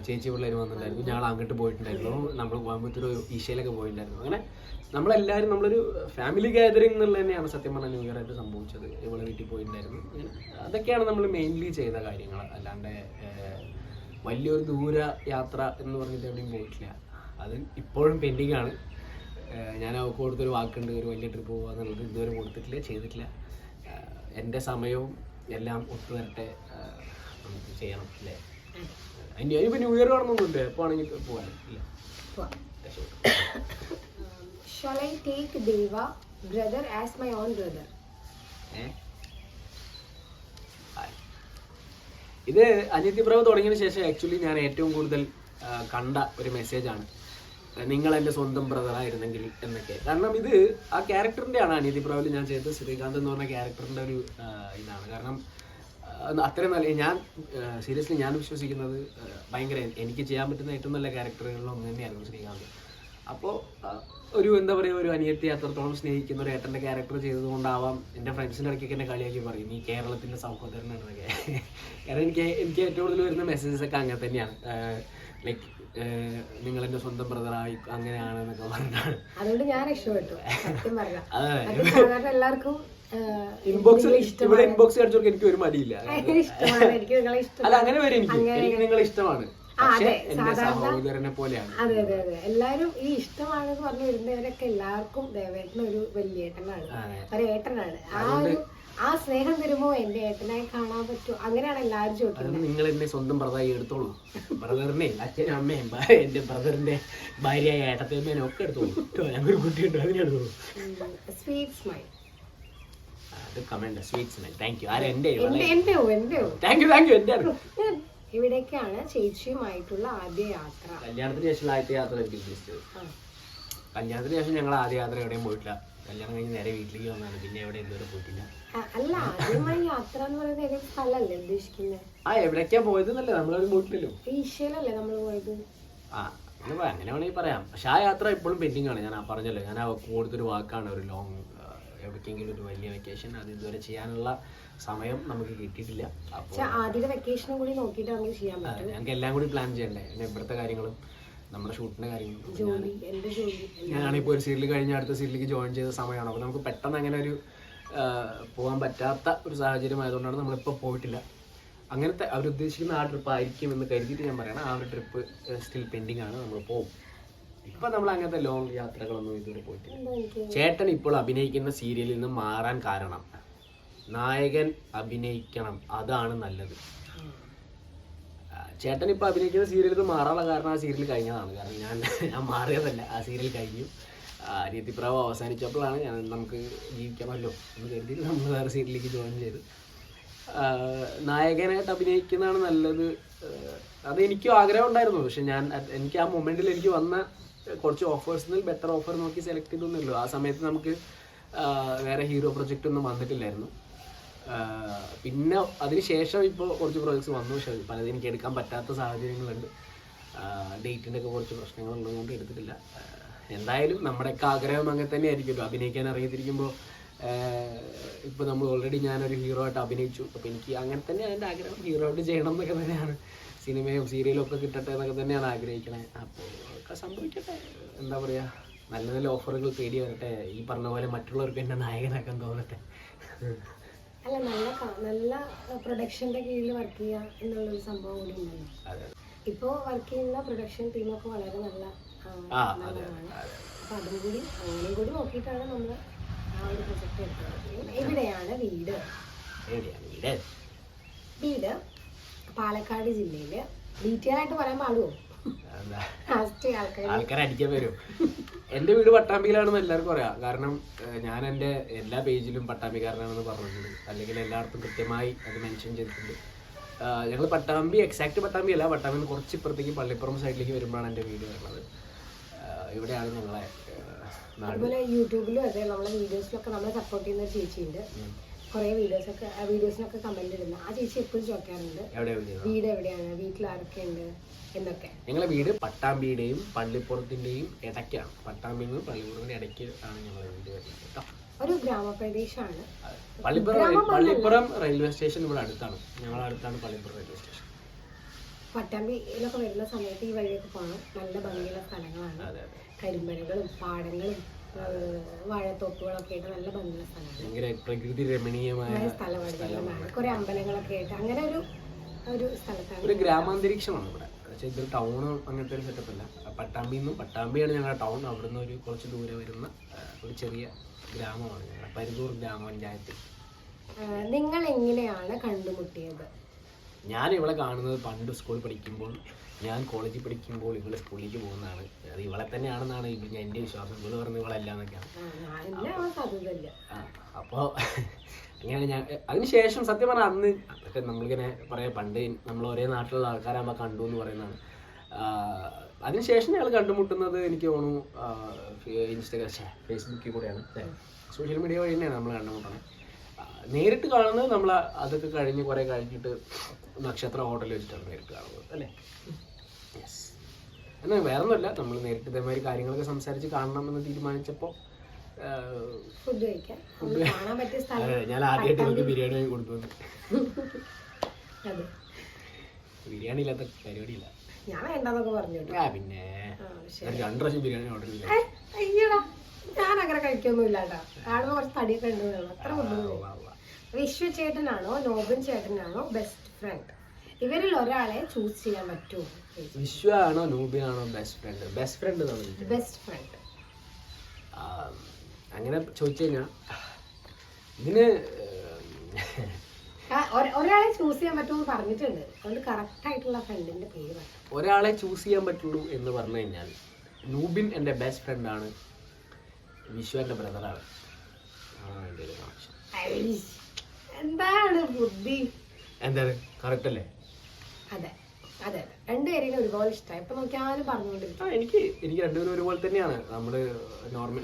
ചേച്ചി പിള്ളേർ വന്നിട്ടുണ്ടായിരുന്നു, ഞങ്ങൾ അങ്ങോട്ട് പോയിട്ടുണ്ടായിരുന്നു, നമ്മൾ കോയമ്പത്തൂർ ഈശയിലൊക്കെ പോയിട്ടുണ്ടായിരുന്നു. അങ്ങനെ നമ്മളെല്ലാവരും നമ്മളൊരു ഫാമിലി ഗാദറിംഗ് എന്നുള്ളത് തന്നെയാണ് സത്യം പറഞ്ഞാൽ ന്യൂ ഇയർ ആയിട്ട് സംഭവിച്ചത്. ഇവളെ വീട്ടിൽ പോയിട്ടുണ്ടായിരുന്നു. അതൊക്കെയാണ് നമ്മൾ മെയിൻലി ചെയ്ത കാര്യങ്ങൾ. അല്ലാണ്ട് വലിയൊരു ദൂര യാത്ര എന്ന് പറഞ്ഞിട്ട് എവിടെയും പോയിട്ടില്ല. അത് ഇപ്പോഴും പെൻഡിങ് ആണ്. ഞാൻ അവൾക്ക് കൊടുത്തൊരു വാക്കുണ്ട്, ഒരു വലിയ ട്രിപ്പ് പോകുക എന്നുള്ളത് ഇതുവരെ കൊടുത്തിട്ടില്ല, ചെയ്തിട്ടില്ല. എൻ്റെ സമയവും എല്ലാം ഒത്തുവരട്ടെ, നമുക്ക് ചെയ്യണം, അല്ലേ? ഇനിയിപ്പോൾ ന്യൂ ഇയർ കാണുന്നൊന്നുമില്ല, എപ്പോൾ ആണെങ്കിൽ പോകാൻ ഇല്ല. Shall I take Deva brother as my own brother? ഇത് അനിത്യപ്രഭ തുടങ്ങിയതിന് ശേഷം ആക്ച്വലി ഞാൻ ഏറ്റവും കൂടുതൽ കണ്ട ഒരു മെസ്സേജാണ്, നിങ്ങൾ എൻ്റെ സ്വന്തം ബ്രദറായിരുന്നെങ്കിൽ എന്നൊക്കെ. കാരണം ഇത് ആ ക്യാരക്ടറിൻ്റെ ആണ് അനിത്യപ്രഭയിൽ ഞാൻ ചെയ്തത്. ശ്രീകാന്ത് എന്ന് പറഞ്ഞ ക്യാരക്ടറിൻ്റെ ഒരു ഇതാണ്. കാരണം അത്രയും നല്ല, ഞാൻ സീരിയസ്ലി ഞാൻ വിശ്വസിക്കുന്നത് ഭയങ്കര എനിക്ക് ചെയ്യാൻ പറ്റുന്ന ഏറ്റവും നല്ല ക്യാരക്ടറുകളിൽ ഒന്ന് തന്നെയായിരുന്നു ശ്രീകാന്ത്. അപ്പോൾ ഒരു എന്താ പറയുക, ഒരു അനിയത്തി അത്രത്തോളം സ്നേഹിക്കുന്ന ഒരു ഏട്ടൻ്റെ ക്യാരക്ടർ ചെയ്തതുകൊണ്ടാവാം എൻ്റെ ഫ്രണ്ട്സിൻ്റെ ഇടയ്ക്കൊക്കെ എന്നെ കളിയാക്കി പറയും നീ കേരളത്തിൻ്റെ സഹോദരനാണെന്നൊക്കെ. കാരണം എനിക്ക് ഏറ്റവും കൂടുതൽ വരുന്ന മെസ്സേജസ് ഒക്കെ അങ്ങനെ തന്നെയാണ്. ലൈക്ക് നിങ്ങളെൻ്റെ സ്വന്തം ബ്രദറായി അങ്ങനെയാണെന്നൊക്കെ പറഞ്ഞിട്ടാണ്. അതുകൊണ്ട് ഞാൻ രക്ഷപ്പെട്ടു സത്യം പറയാം. സാധാരണ എല്ലാവർക്കും ഇൻബോക്സ് അടിച്ചവർക്ക് എനിക്ക് ഒരു മടിയില്ല. അല്ല അങ്ങനെ വരും, എനിക്ക് നിങ്ങളെ ഇഷ്ടമാണ്, സഹോദരനെ പോലെയാണ്. അതെ അതെ അതെ, എല്ലാരും ഈ ഇഷ്ടമാണെന്ന് പറഞ്ഞു വരുന്നവരൊക്കെ എല്ലാവർക്കും ദേവേട്ടന് ഒരു വലിയ ഏട്ടനാണ്, ഒരു ഏട്ടനാണ്. ആ സ്നേഹം തരുമ്പോ എന്റെ ഏട്ടനായി കാണാൻ പറ്റും, അങ്ങനെയാണ് എല്ലാവരും ചോദിക്കുന്നത്. നിങ്ങൾ എന്നെ സ്വന്തം ബ്രദറായി എടുത്തോളൂ, ബ്രദറിനെ അച്ഛനും അമ്മയും എന്റെ ബ്രദറിന്റെ ഭാര്യയായ ഏട്ടത്തേമ്മേനെ ഒക്കെ എടുത്തോളൂ, ഞങ്ങൊരു കുട്ടിയുണ്ട് അതിനെടുത്തോളൂ. Sweet smile, comment sweet smile, thank you. എന്റെ ഇവിടേക്കാണ് ചേച്ചിയുമായിട്ടുള്ള ആദ്യ യാത്ര. കല്യാണത്തിന് ശേഷമുള്ള ആദ്യത്തെ യാത്ര എനിക്ക് ഉദ്ദേശിച്ചത്. കല്യാണത്തിന് ശേഷം ഞങ്ങൾ ആദ്യ യാത്ര എവിടെയും പോയിട്ടില്ല. കല്യാണം കഴിഞ്ഞ് നേരെ വീട്ടിലേക്ക് വന്നാണ്, പിന്നെ എവിടെ ഇതുവരെ പോയിട്ടില്ല. അല്ല, ആദ്യമായി യാത്ര എന്ന് പറയുന്നത് ഏതൊരു സ്ഥലമല്ലേ ഉദ്ദേശിക്കുന്നത്? എവിടേക്കാ പോയത് എന്നല്ലേ, നമ്മളൊരു പോയിട്ടില്ലല്ലോ. ഈശ്വരല്ലേ നമ്മള് പോയത്. അങ്ങനെ വേണമെങ്കിൽ പറയാം. പക്ഷെ ആ യാത്ര ഇപ്പോഴും പെൻഡിങ് ആണ്. ഞാൻ പറഞ്ഞല്ലോ, ഞാൻ കൊടുത്തൊരു വാക്കാണ്, ഒരു ലോങ് എവിടേക്കെങ്കിലും ഒരു വലിയ വെക്കേഷൻ അത് ഇതുവരെ ചെയ്യാനുള്ള സമയം നമുക്ക് കിട്ടിയിട്ടില്ല. അപ്പോൾ ആദ്യത്തെ വെക്കേഷനും കൂടി നോക്കിയിട്ട് നമുക്ക് ചെയ്യാൻ പറ്റും. ഞങ്ങൾക്ക് എല്ലാം കൂടി പ്ലാൻ ചെയ്യണ്ടേ, പിന്നെ ഇവിടുത്തെ കാര്യങ്ങളും നമ്മുടെ ഷൂട്ടിന്റെ കാര്യങ്ങളും. ഞാനിപ്പോൾ ഒരു സീരിയൽ കഴിഞ്ഞ അടുത്ത സീരിയലിലേക്ക് ജോയിൻ ചെയ്ത സമയമാണ്. അപ്പോൾ നമുക്ക് പെട്ടെന്ന് അങ്ങനെ ഒരു പോകാൻ പറ്റാത്ത ഒരു സാഹചര്യം ആയതുകൊണ്ടാണ് നമ്മളിപ്പോൾ പോയിട്ടില്ല. അങ്ങനത്തെ അവരുദ്ദേശിക്കുന്ന ആ ട്രിപ്പ് ആയിരിക്കും എന്ന് കരുതിയിട്ട് ഞാൻ പറയണം. ആ ഒരു ട്രിപ്പ് സ്റ്റിൽ പെൻഡിങ് ആണ്, നമ്മൾ പോകും. ഇപ്പൊ നമ്മൾ അങ്ങനത്തെ ലോങ് യാത്രകളൊന്നും ഇതുവരെ പോയിട്ടില്ല. ചേട്ടൻ ഇപ്പോൾ അഭിനയിക്കുന്ന സീരിയലിൽ നിന്ന് മാറാൻ കാരണം നായകൻ അഭിനയിക്കണം, അതാണ് നല്ലത്. ചേട്ടൻ ഇപ്പൊ അഭിനയിക്കുന്ന സീരിയലിൽ നിന്ന് മാറാനുള്ള കാരണം ആ സീരിയൽ കഴിഞ്ഞതാണ്. കാരണം ഞാൻ മാറിയതല്ല, ആ സീരിയൽ കഴിഞ്ഞു. അനിയത്തിപ്രാവ് അവസാനിച്ചപ്പോഴാണ് നമുക്ക് ജീവിക്കണമല്ലോ എന്ന് കരുതി നമ്മൾ വേറെ സീരിയലിലേക്ക് ജോയിൻ ചെയ്ത് നായകനായിട്ട് അഭിനയിക്കുന്നതാണ് നല്ലത്. അതെനിക്കും ആഗ്രഹം ഉണ്ടായിരുന്നു. പക്ഷെ എനിക്ക് ആ മൊമെന്റിൽ എനിക്ക് വന്ന കുറച്ച് ഓഫേഴ്സിൽ ബെറ്റർ ഓഫർ നോക്കി സെലക്ട് ചെയ്തൊന്നുമില്ലോ. ആ സമയത്ത് നമുക്ക് വേറെ ഹീറോ പ്രൊജക്റ്റ് ഒന്നും വന്നിട്ടില്ലായിരുന്നു. പിന്നെ അതിനുശേഷം ഇപ്പോൾ കുറച്ച് പ്രോജക്ട്സ് വന്നു. പക്ഷേ പലതും എനിക്ക് എടുക്കാൻ പറ്റാത്ത സാഹചര്യങ്ങളുണ്ട്. ഡേറ്റിൻ്റെ ഒക്കെ കുറച്ച് പ്രശ്നങ്ങളുള്ളതുകൊണ്ട് എടുത്തിട്ടില്ല. എന്തായാലും നമ്മുടെയൊക്കെ ആഗ്രഹം അങ്ങനെ തന്നെ ആയിരിക്കുമല്ലോ. അഭിനയിക്കാൻ അറിയത്തിരിക്കുമ്പോൾ ഇപ്പോൾ നമ്മൾ ഓൾറെഡി ഞാനൊരു ഹീറോ ആയിട്ട് അഭിനയിച്ചു. അപ്പോൾ എനിക്ക് അങ്ങനെ തന്നെയാണ് എൻ്റെ ആഗ്രഹം, ഹീറോ ആയിട്ട് ചെയ്യണം എന്നൊക്കെ തന്നെയാണ്. സിനിമയും സീരിയലും ഒക്കെ കിട്ടട്ടെ എന്നൊക്കെ തന്നെയാണ് ആഗ്രഹിക്കണേ. അപ്പോൾ ഒക്കെ സംഭവിക്കട്ടെ. എന്താ പറയുക, നല്ല നല്ല ഓഫറുകൾ തേടി വരട്ടെ. ഈ പറഞ്ഞ പോലെ മറ്റുള്ളവർക്ക് എന്നെ നായകനാക്കാൻ തോന്നട്ടെ. അല്ല, നല്ല പ്രൊഡക്ഷന്റെ കീഴിൽ വർക്ക് ചെയ്യുക എന്നുള്ളൊരു സംഭവം കൂടി ഉണ്ടല്ലോ. ഇപ്പോൾ വർക്ക് ചെയ്യുന്ന പ്രൊഡക്ഷൻ ടീമൊക്കെ വളരെ നല്ലതാണ്. അപ്പൊ അതും കൂടി അങ്ങനെയും കൂടി നോക്കിയിട്ടാണ് നമ്മൾ ആ ഒരു പ്രൊജക്ട് എടുത്തത്. എവിടെയാണ് വീട്? വീട് പാലക്കാട് ജില്ലയില്. ഡീറ്റെയിൽ ആയിട്ട് പറയാൻ പാടുമോ? ആൾക്കാരെ അടിക്കാൻ വരും. എൻ്റെ വീട് പട്ടാമ്പിയിലാണെന്ന് എല്ലാവർക്കും അറിയാം. കാരണം ഞാൻ എൻ്റെ എല്ലാ പേജിലും പട്ടാമ്പിക്കാരനാണെന്ന് പറഞ്ഞിട്ടുണ്ട്, അല്ലെങ്കിൽ എല്ലായിടത്തും കൃത്യമായി അത് മെൻഷൻ ചെയ്തിട്ടുണ്ട്. ഞങ്ങൾ പട്ടാമ്പി, എക്സാക്ട് പട്ടാമ്പി അല്ല, പട്ടാമ്പിന്ന് കുറച്ച് ഇപ്പുറത്തേക്ക് പള്ളിപ്പുറം സൈഡിലേക്ക് വരുമ്പോഴാണ് എൻ്റെ വീട് വരുന്നത്. ഇവിടെയാണ് ഞങ്ങളെ അതുപോലെ യൂട്യൂബിലും അതെ നമ്മളെ വീഡിയോസിലൊക്കെ നമ്മളെ സപ്പോർട്ട് ചെയ്യുന്ന ഒരു ചേച്ചിയുണ്ട്. കുറെ വീഡിയോസിനൊക്കെ കമന്റ് ഇടുന്ന ആ ചേച്ചി എപ്പോഴും ചോദിക്കാറുണ്ട് വീട് എവിടെയാണ്, വീട്ടിൽ ആരൊക്കെ ഉണ്ട് എന്നൊക്കെ. ഞങ്ങളെ വീട് പട്ടാമ്പിയുടെയും പള്ളിപ്പുറത്തിന്റെയും ഇടയ്ക്കാണ്. പട്ടാമ്പിന്നും പള്ളിപ്പുറത്തിന്റെ ഇടയ്ക്ക് ആണ് ഞങ്ങളെ വീട് വരുന്നത്. ഒരു ഗ്രാമപ്രദേശമാണ് പള്ളിപ്പുറം റെയിൽവേ സ്റ്റേഷൻ. ഇവിടെ അടുത്താണ്, ഞങ്ങളുടെ അടുത്താണ് പള്ളിപ്പുറം റെയിൽവേ സ്റ്റേഷൻ. പട്ടാമ്പിയിലൊക്കെ വരുന്ന സമയത്ത് ഈ വഴിയൊക്കെ പോകണം. നല്ല ഭംഗിയുള്ള സ്ഥലങ്ങളാണ്, കരിമ്പനകളും പാടങ്ങളും വാഴത്തോപ്പുകളൊക്കെ ആയിട്ട് നല്ല ഭംഗിയുള്ള സ്ഥലമാണ്. പ്രകൃതി രമണീയമായ സ്ഥലമാണ്. കുറെ അമ്പലങ്ങളൊക്കെ ആയിട്ട് അങ്ങനെ ഒരു സ്ഥലത്താണ്. ഒരു ഗ്രാമാന്തരീക്ഷമാണ് ഇവിടെ. ഇതൊരു ടൗൺ അങ്ങനത്തെ ഒരു സെറ്റപ്പ് അല്ല. പട്ടാമ്പിയാണ് ഞങ്ങളുടെ ടൗൺ. അവിടുന്ന് ഒരു കുറച്ച് ദൂരെ വരുന്ന ഒരു ചെറിയ ഗ്രാമമാണ് ഞങ്ങളുടെ പരിതൂർ ഗ്രാമപഞ്ചായത്ത്. നിങ്ങൾ എങ്ങനെയാണ് കണ്ടുമുട്ടിയത്? ഞാൻ ഇവളെ കാണുന്നത് പണ്ട് സ്കൂളിൽ പഠിക്കുമ്പോൾ, ഞാൻ കോളേജിൽ പഠിക്കുമ്പോൾ ഇവള് സ്കൂളിലേക്ക് പോകുന്നതാണ്. അത് ഇവളെ തന്നെയാണെന്നാണ് എൻ്റെ വിശ്വാസം. ഇവള് പറഞ്ഞ ഇവളല്ല എന്നൊക്കെയാണ്. അപ്പോൾ അങ്ങനെ ഞാൻ അതിനുശേഷം സത്യം പറഞ്ഞാൽ അന്ന് അതൊക്കെ നമ്മളിങ്ങനെ പറയാം, പണ്ട് നമ്മൾ ഒരേ നാട്ടിലുള്ള ആൾക്കാരാകുമ്പോൾ കണ്ടു എന്ന് പറയുന്നതാണ്. അതിനുശേഷം ഞങ്ങൾ കണ്ടുമുട്ടുന്നത് എനിക്ക് തോന്നുന്നു ഫേസ്ബുക്കിൽ കൂടെയാണ്, സോഷ്യൽ മീഡിയ വഴി തന്നെയാണ് നമ്മൾ കണ്ടുമുട്ടുന്നത്. നേരിട്ട് കാണുന്നത് നമ്മൾ അതൊക്കെ കഴിഞ്ഞ് കുറേ കഴിഞ്ഞിട്ട് നക്ഷത്ര ഹോട്ടലിൽ വെച്ചിട്ടാണ് നേരിട്ട് കാണുന്നത് അല്ലേ. യെസ്. എന്നാൽ വേറെ ഒന്നുമല്ല, നമ്മൾ നേരിട്ട് ഇതേമാതിരി കാര്യങ്ങളൊക്കെ സംസാരിച്ച് കാണണമെന്ന് തീരുമാനിച്ചപ്പോൾ ഫുഡ് കഴിക്കാൻ കാണാൻ പറ്റിയ സ്ഥലം. ഞാൻ ആദ്യമായിട്ട് നമുക്ക് ബിരിയാണി വാങ്ങി കൊടുത്തു. അതെ, ബിരിയാണി ഇല്ലാത്ത പരിപാടിയില്ല. ഞാൻ വേണ്ടെന്നൊക്കെ പറഞ്ഞു. പിന്നെ 2 പ്രാവശ്യം ബിരിയാണി ഓർഡർ ചെയ്തു. അയ്യടാ, ഞാൻ അങ്ങനെ കഴിക്കൊന്നുമില്ല കേട്ടോ. കാണുമ്പോൾ കുറച്ച് തടിയൊക്കെ ഉണ്ട്, അത്ര ഒന്നും. വിശ്വ ചേട്ടനാണോ നോബിൻ ചേട്ടനാണോ ബെസ്റ്റ് ഫ്രണ്ട്? ഇവരിൽ ഒരാളെ ചൂസ് ചെയ്യാൻ പറ്റുമോ? വിശ്വ ആണോ നോബിൻ ആണോ best friend? Best friend best friend. അങ്ങനെ ചോദിച്ചു കഴിഞ്ഞാൽ ഇതിന് ഒരാളെ ചൂസ് ചെയ്യാൻ പറ്റുമെന്ന് പറഞ്ഞിട്ടുണ്ട്. അതുകൊണ്ട് കറക്റ്റ് ആയിട്ടുള്ള ഫ്രണ്ടിന്റെ പേര് പറഞ്ഞു. ഒരാളെ ചൂസ് ചെയ്യാൻ പറ്റുള്ളൂ എന്ന് പറഞ്ഞു കഴിഞ്ഞാൽ നൂബിൻ എൻ്റെ ബെസ്റ്റ് ഫ്രണ്ടാണ്, വിശ്വ എൻ്റെ ബ്രദറാണ്. എൻ്റെ ഒരു കണക്ഷൻ. എന്താണ് ബുദ്ധി? എന്താണ് കറക്റ്റ് അല്ലേ? അതെ അതെ, രണ്ടുപേരെയും ഒരുപോലെ ഇഷ്ടമായി. ഇപ്പൊ നോക്കിയാലും പറഞ്ഞുകൊണ്ടിരിക്കും. എനിക്ക് രണ്ടുപേരും ഒരുപോലെ തന്നെയാണ്.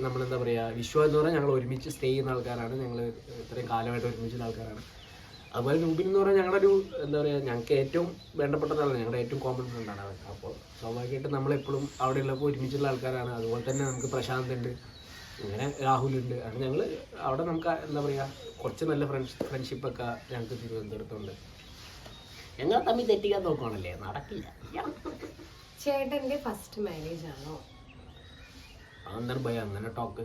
നമ്മളെന്താ പറയുക, വിശ്വ എന്ന് പറഞ്ഞാൽ ഞങ്ങൾ ഒരുമിച്ച് സ്റ്റേ ചെയ്യുന്ന ആൾക്കാരാണ്. ഞങ്ങൾ ഇത്രയും കാലമായിട്ട് ഒരുമിച്ചുള്ള ആൾക്കാരാണ്. അതുപോലെ നൂബിൻ എന്ന് പറഞ്ഞാൽ ഞങ്ങളുടെ ഒരു എന്താ പറയുക, ഞങ്ങൾക്ക് ഏറ്റവും വേണ്ടപ്പെട്ടതാണ്, ഞങ്ങളുടെ ഏറ്റവും കോമൺ ഫ്രണ്ടാണ് അവൻ. അപ്പോൾ സ്വാഭാവികമായിട്ടും നമ്മളെപ്പോഴും അവിടെ ഉള്ളപ്പോൾ ഒരുമിച്ചുള്ള ആൾക്കാരാണ്. അതുപോലെ തന്നെ നമുക്ക് പ്രശാന്ത് ഉണ്ട്, അങ്ങനെ രാഹുലുണ്ട്. അങ്ങനെ ഞങ്ങൾ അവിടെ നമുക്ക് എന്താ പറയുക, കുറച്ച് നല്ല ഫ്രണ്ട്ഷിപ്പൊക്കെ ഞങ്ങൾക്ക് തിരുവനന്തപുരത്തുണ്ട്. ഞങ്ങൾ തമ്മിൽ തെറ്റിക്കാൻ നോക്കുകയാണല്ലേ, നടക്കില്ല. ചേട്ടന്റെ ഫസ്റ്റ് മാരേജ് ആണോ? അതെന്താണ് ഭയ അങ്ങനെ ടോക്ക്?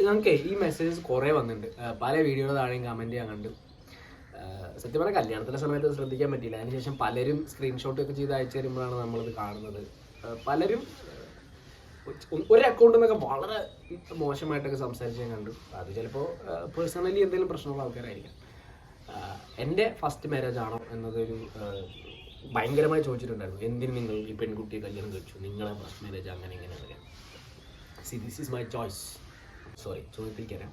നമുക്ക് ഈ മെസ്സേജസ് കുറേ വന്നിട്ടുണ്ട്, പല വീഡിയോയുടെ താഴെയും കമൻറ്റ് ചെയ്യാൻ കണ്ടു. സത്യം പറഞ്ഞാൽ കല്യാണത്തിൻ്റെ സമയത്ത് ശ്രദ്ധിക്കാൻ പറ്റിയില്ല. അതിനുശേഷം പലരും സ്ക്രീൻഷോട്ടൊക്കെ ചെയ്ത് അയച്ചു തരുമ്പോഴാണ് നമ്മളിത് കാണുന്നത്. പലരും ഒരു അക്കൗണ്ടിൽ നിന്നൊക്കെ വളരെ മോശമായിട്ടൊക്കെ സംസാരിച്ച് ഞാൻ കണ്ടു. അത് ചിലപ്പോൾ പേഴ്സണലി എന്തെങ്കിലും പ്രശ്നമുള്ള ആൾക്കാരായിരിക്കാം. എൻ്റെ ഫസ്റ്റ് മാരേജ് ആണോ എന്നതൊരു ഭയങ്കരമായി ചോദിച്ചിട്ടുണ്ടായിരുന്നു. എന്തിന് നിങ്ങൾ ഈ പെൺകുട്ടിയെ കല്യാണം കഴിച്ചു, നിങ്ങളെ ഫസ്റ്റ് മാരേജ് അങ്ങനെ ഇങ്ങനെയൊക്കെ. This is my choice. Sorry, ചോദിപ്പിക്കാം.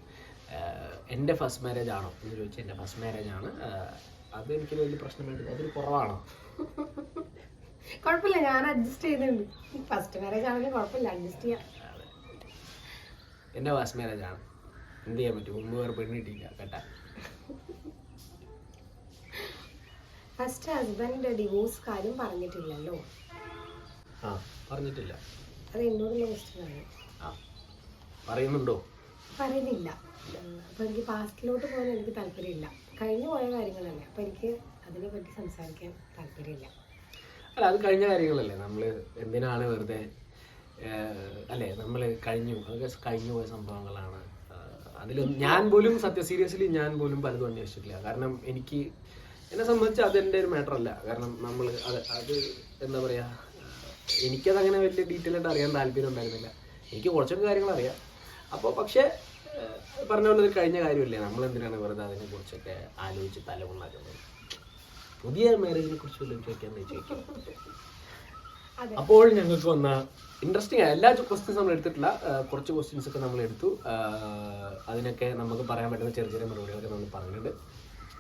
എൻ്റെ ഫസ്റ്റ് മാരേജ് ആണോ എന്ന് ചോദിച്ചാൽ എൻ്റെ ഫസ്റ്റ് മാരേജ് ആണ്. അത് എനിക്കൊരു വലിയ പ്രശ്നമായിട്ട് അതൊരു കുറവാണോ? കുഴപ്പമില്ല, ഞാൻ അഡ്ജസ്റ്റ് ചെയ്യുന്നുണ്ട്. ഫസ്റ്റ് മാരേജ് ആണെങ്കിലും കുഴപ്പമില്ല, അഡ്ജസ്റ്റ് ചെയ്യാം. എൻ്റെ ഫസ്റ്റ് മാരേജ് ആണ്, എന്ത് ചെയ്യാൻ പറ്റും, മുമ്പ് വേറെ പെണ്ണ് കിട്ടിയില്ല കേട്ടാ. ഫസ്റ്റ് ഹസ്ബൻഡ് ഡിവോഴ്സ് കാര്യം പറഞ്ഞിട്ടില്ലല്ലോ? ആ, പറഞ്ഞിട്ടില്ല. അത് എന്നോടുള്ള ക്വസ്റ്റ്യൻ ആണ്. ആ, പറയുന്നുണ്ടോ? പറയുന്നില്ല. അപ്പോൾ എനിക്ക് പാസ്റ്റിലോട്ട് പോകാൻ എനിക്ക് താല്പര്യമില്ല. കഴിഞ്ഞു പോയ കാര്യങ്ങളല്ലേ, അപ്പോൾ എനിക്ക് അതിനെപ്പറ്റി സംസാരിക്കാൻ താല്പര്യമില്ല. അല്ല, അത് കഴിഞ്ഞ കാര്യങ്ങളല്ലേ. നമ്മൾ എന്തിനാണ് വെറുതെ അല്ലേ, നമ്മൾ അതൊക്കെ കഴിഞ്ഞു പോയ സംഭവങ്ങളാണ്. അതിൽ ഞാൻ പോലും സീരിയസ്ലി ഞാൻ പോലും പലതും അന്വേഷിച്ചിട്ടില്ല. കാരണം എന്നെ സംബന്ധിച്ച് അതെൻ്റെ ഒരു മാറ്റർ അല്ല. കാരണം നമ്മൾ അത് എന്താ പറയുക, എനിക്കതങ്ങനെ വലിയ ഡീറ്റെയിൽ ആയിട്ട് അറിയാൻ താല്പര്യം ഉണ്ടായിരുന്നില്ല. എനിക്ക് കുറച്ചൊക്കെ കാര്യങ്ങൾ അറിയാം. അപ്പോൾ പക്ഷേ പറഞ്ഞ പോലെ ഒരു കഴിഞ്ഞ കാര്യമല്ലേ, നമ്മളെന്തിനാണ് വെറുതെ അതിനെക്കുറിച്ചൊക്കെ ആലോചിച്ച് തലമുണ്ടാക്കുന്നത്. പുതിയ മാരേജിനെ കുറിച്ച് വല്ലതും ചോദിക്കാം. അപ്പോൾ ഞങ്ങൾക്ക് വന്ന ഇൻട്രസ്റ്റിംഗ് ആയ എല്ലാ ക്വസ്റ്റ്യൻസ് നമ്മൾ എടുത്തിട്ടില്ല, കുറച്ച് ക്വസ്റ്റ്യൻസ് ഒക്കെ നമ്മൾ എടുത്തു. അതിനൊക്കെ നമുക്ക് പറയാൻ പറ്റുന്ന ചെറിയ ചെറിയ മറുപടികളൊക്കെ നമ്മൾ പറഞ്ഞിട്ടുണ്ട്.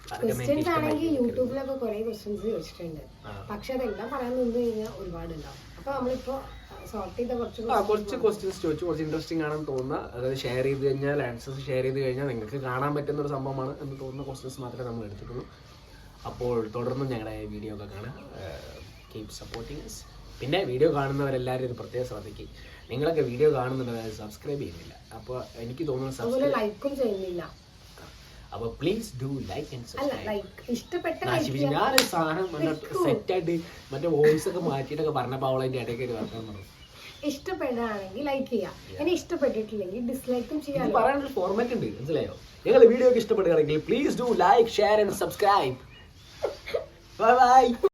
ക്വസ്റ്റ്യൻസ് ആണെങ്കിൽ യൂട്യൂബിലൊക്കെ കുറെ ക്വസ്റ്റ്യൻസ് ചോദിച്ചിട്ടുണ്ട്. പക്ഷെ അതെല്ലാം പറയാൻ നിന്ന് കഴിഞ്ഞാൽ ഒരുപാടുണ്ടാവും. അപ്പൊ നമ്മളിപ്പോ സോർട്ട് ചെയ്ത കുറച്ച് ക്വസ്റ്റ്യൻസ് ചോദിച്ചു. കുറച്ച് ഇൻട്രസ്റ്റിംഗ് ആണെന്ന് തോന്നുന്ന, അതായത് ഷെയർ ചെയ്ത് കഴിഞ്ഞാൽ ആൻസേഴ്സ് ഷെയർ ചെയ്ത് കഴിഞ്ഞാൽ നിങ്ങൾക്ക് കാണാൻ പറ്റുന്ന ഒരു സംഭവമാണ് എന്ന് തോന്നുന്ന ക്വസ്റ്റ്യൻസ് മാത്രമേ നമ്മൾ എടുത്തിട്ടുള്ളൂ. അപ്പോൾ തുടർന്നും ഞങ്ങളുടെ വീഡിയോ ഒക്കെ കാണാം. Keep supporting us. പിന്നെ വീഡിയോ കാണുന്നവരെല്ലാവരും ഒരു പ്രത്യേകം ശ്രദ്ധിക്കും. നിങ്ങളൊക്കെ വീഡിയോ കാണുന്നുണ്ട്, സബ്സ്ക്രൈബ് ചെയ്യുന്നില്ല. അപ്പോൾ എനിക്ക് തോന്നുന്നു ലൈക്കും ചെയ്യുന്നില്ല. അപ്പോൾ please do like and subscribe. ഞാനൊരു സാധനം സെറ്റായിട്ട് മറ്റേ വോയിസ് ഒക്കെ മാറ്റിയിട്ടൊക്കെ പറഞ്ഞപ്പോൾ അവളതിൻ്റെ ഇടയ്ക്ക് ഒരു വർത്തം പറഞ്ഞു. ഇഷ്ടപ്പെടുകയാണെങ്കിൽ ലൈക്ക് ചെയ്യാം, ഇനി ഇഷ്ടപ്പെട്ടിട്ടില്ലെങ്കിൽ ഡിസ്ലൈക്കും ചെയ്യാം. പറയാനൊരു ഫോർമാറ്റ് ഉണ്ട്, മനസ്സിലായോ? ഞങ്ങൾ വീഡിയോ ഒക്കെ ഇഷ്ടപ്പെടുകയാണെങ്കിൽ please do like, share and subscribe. Bye bye.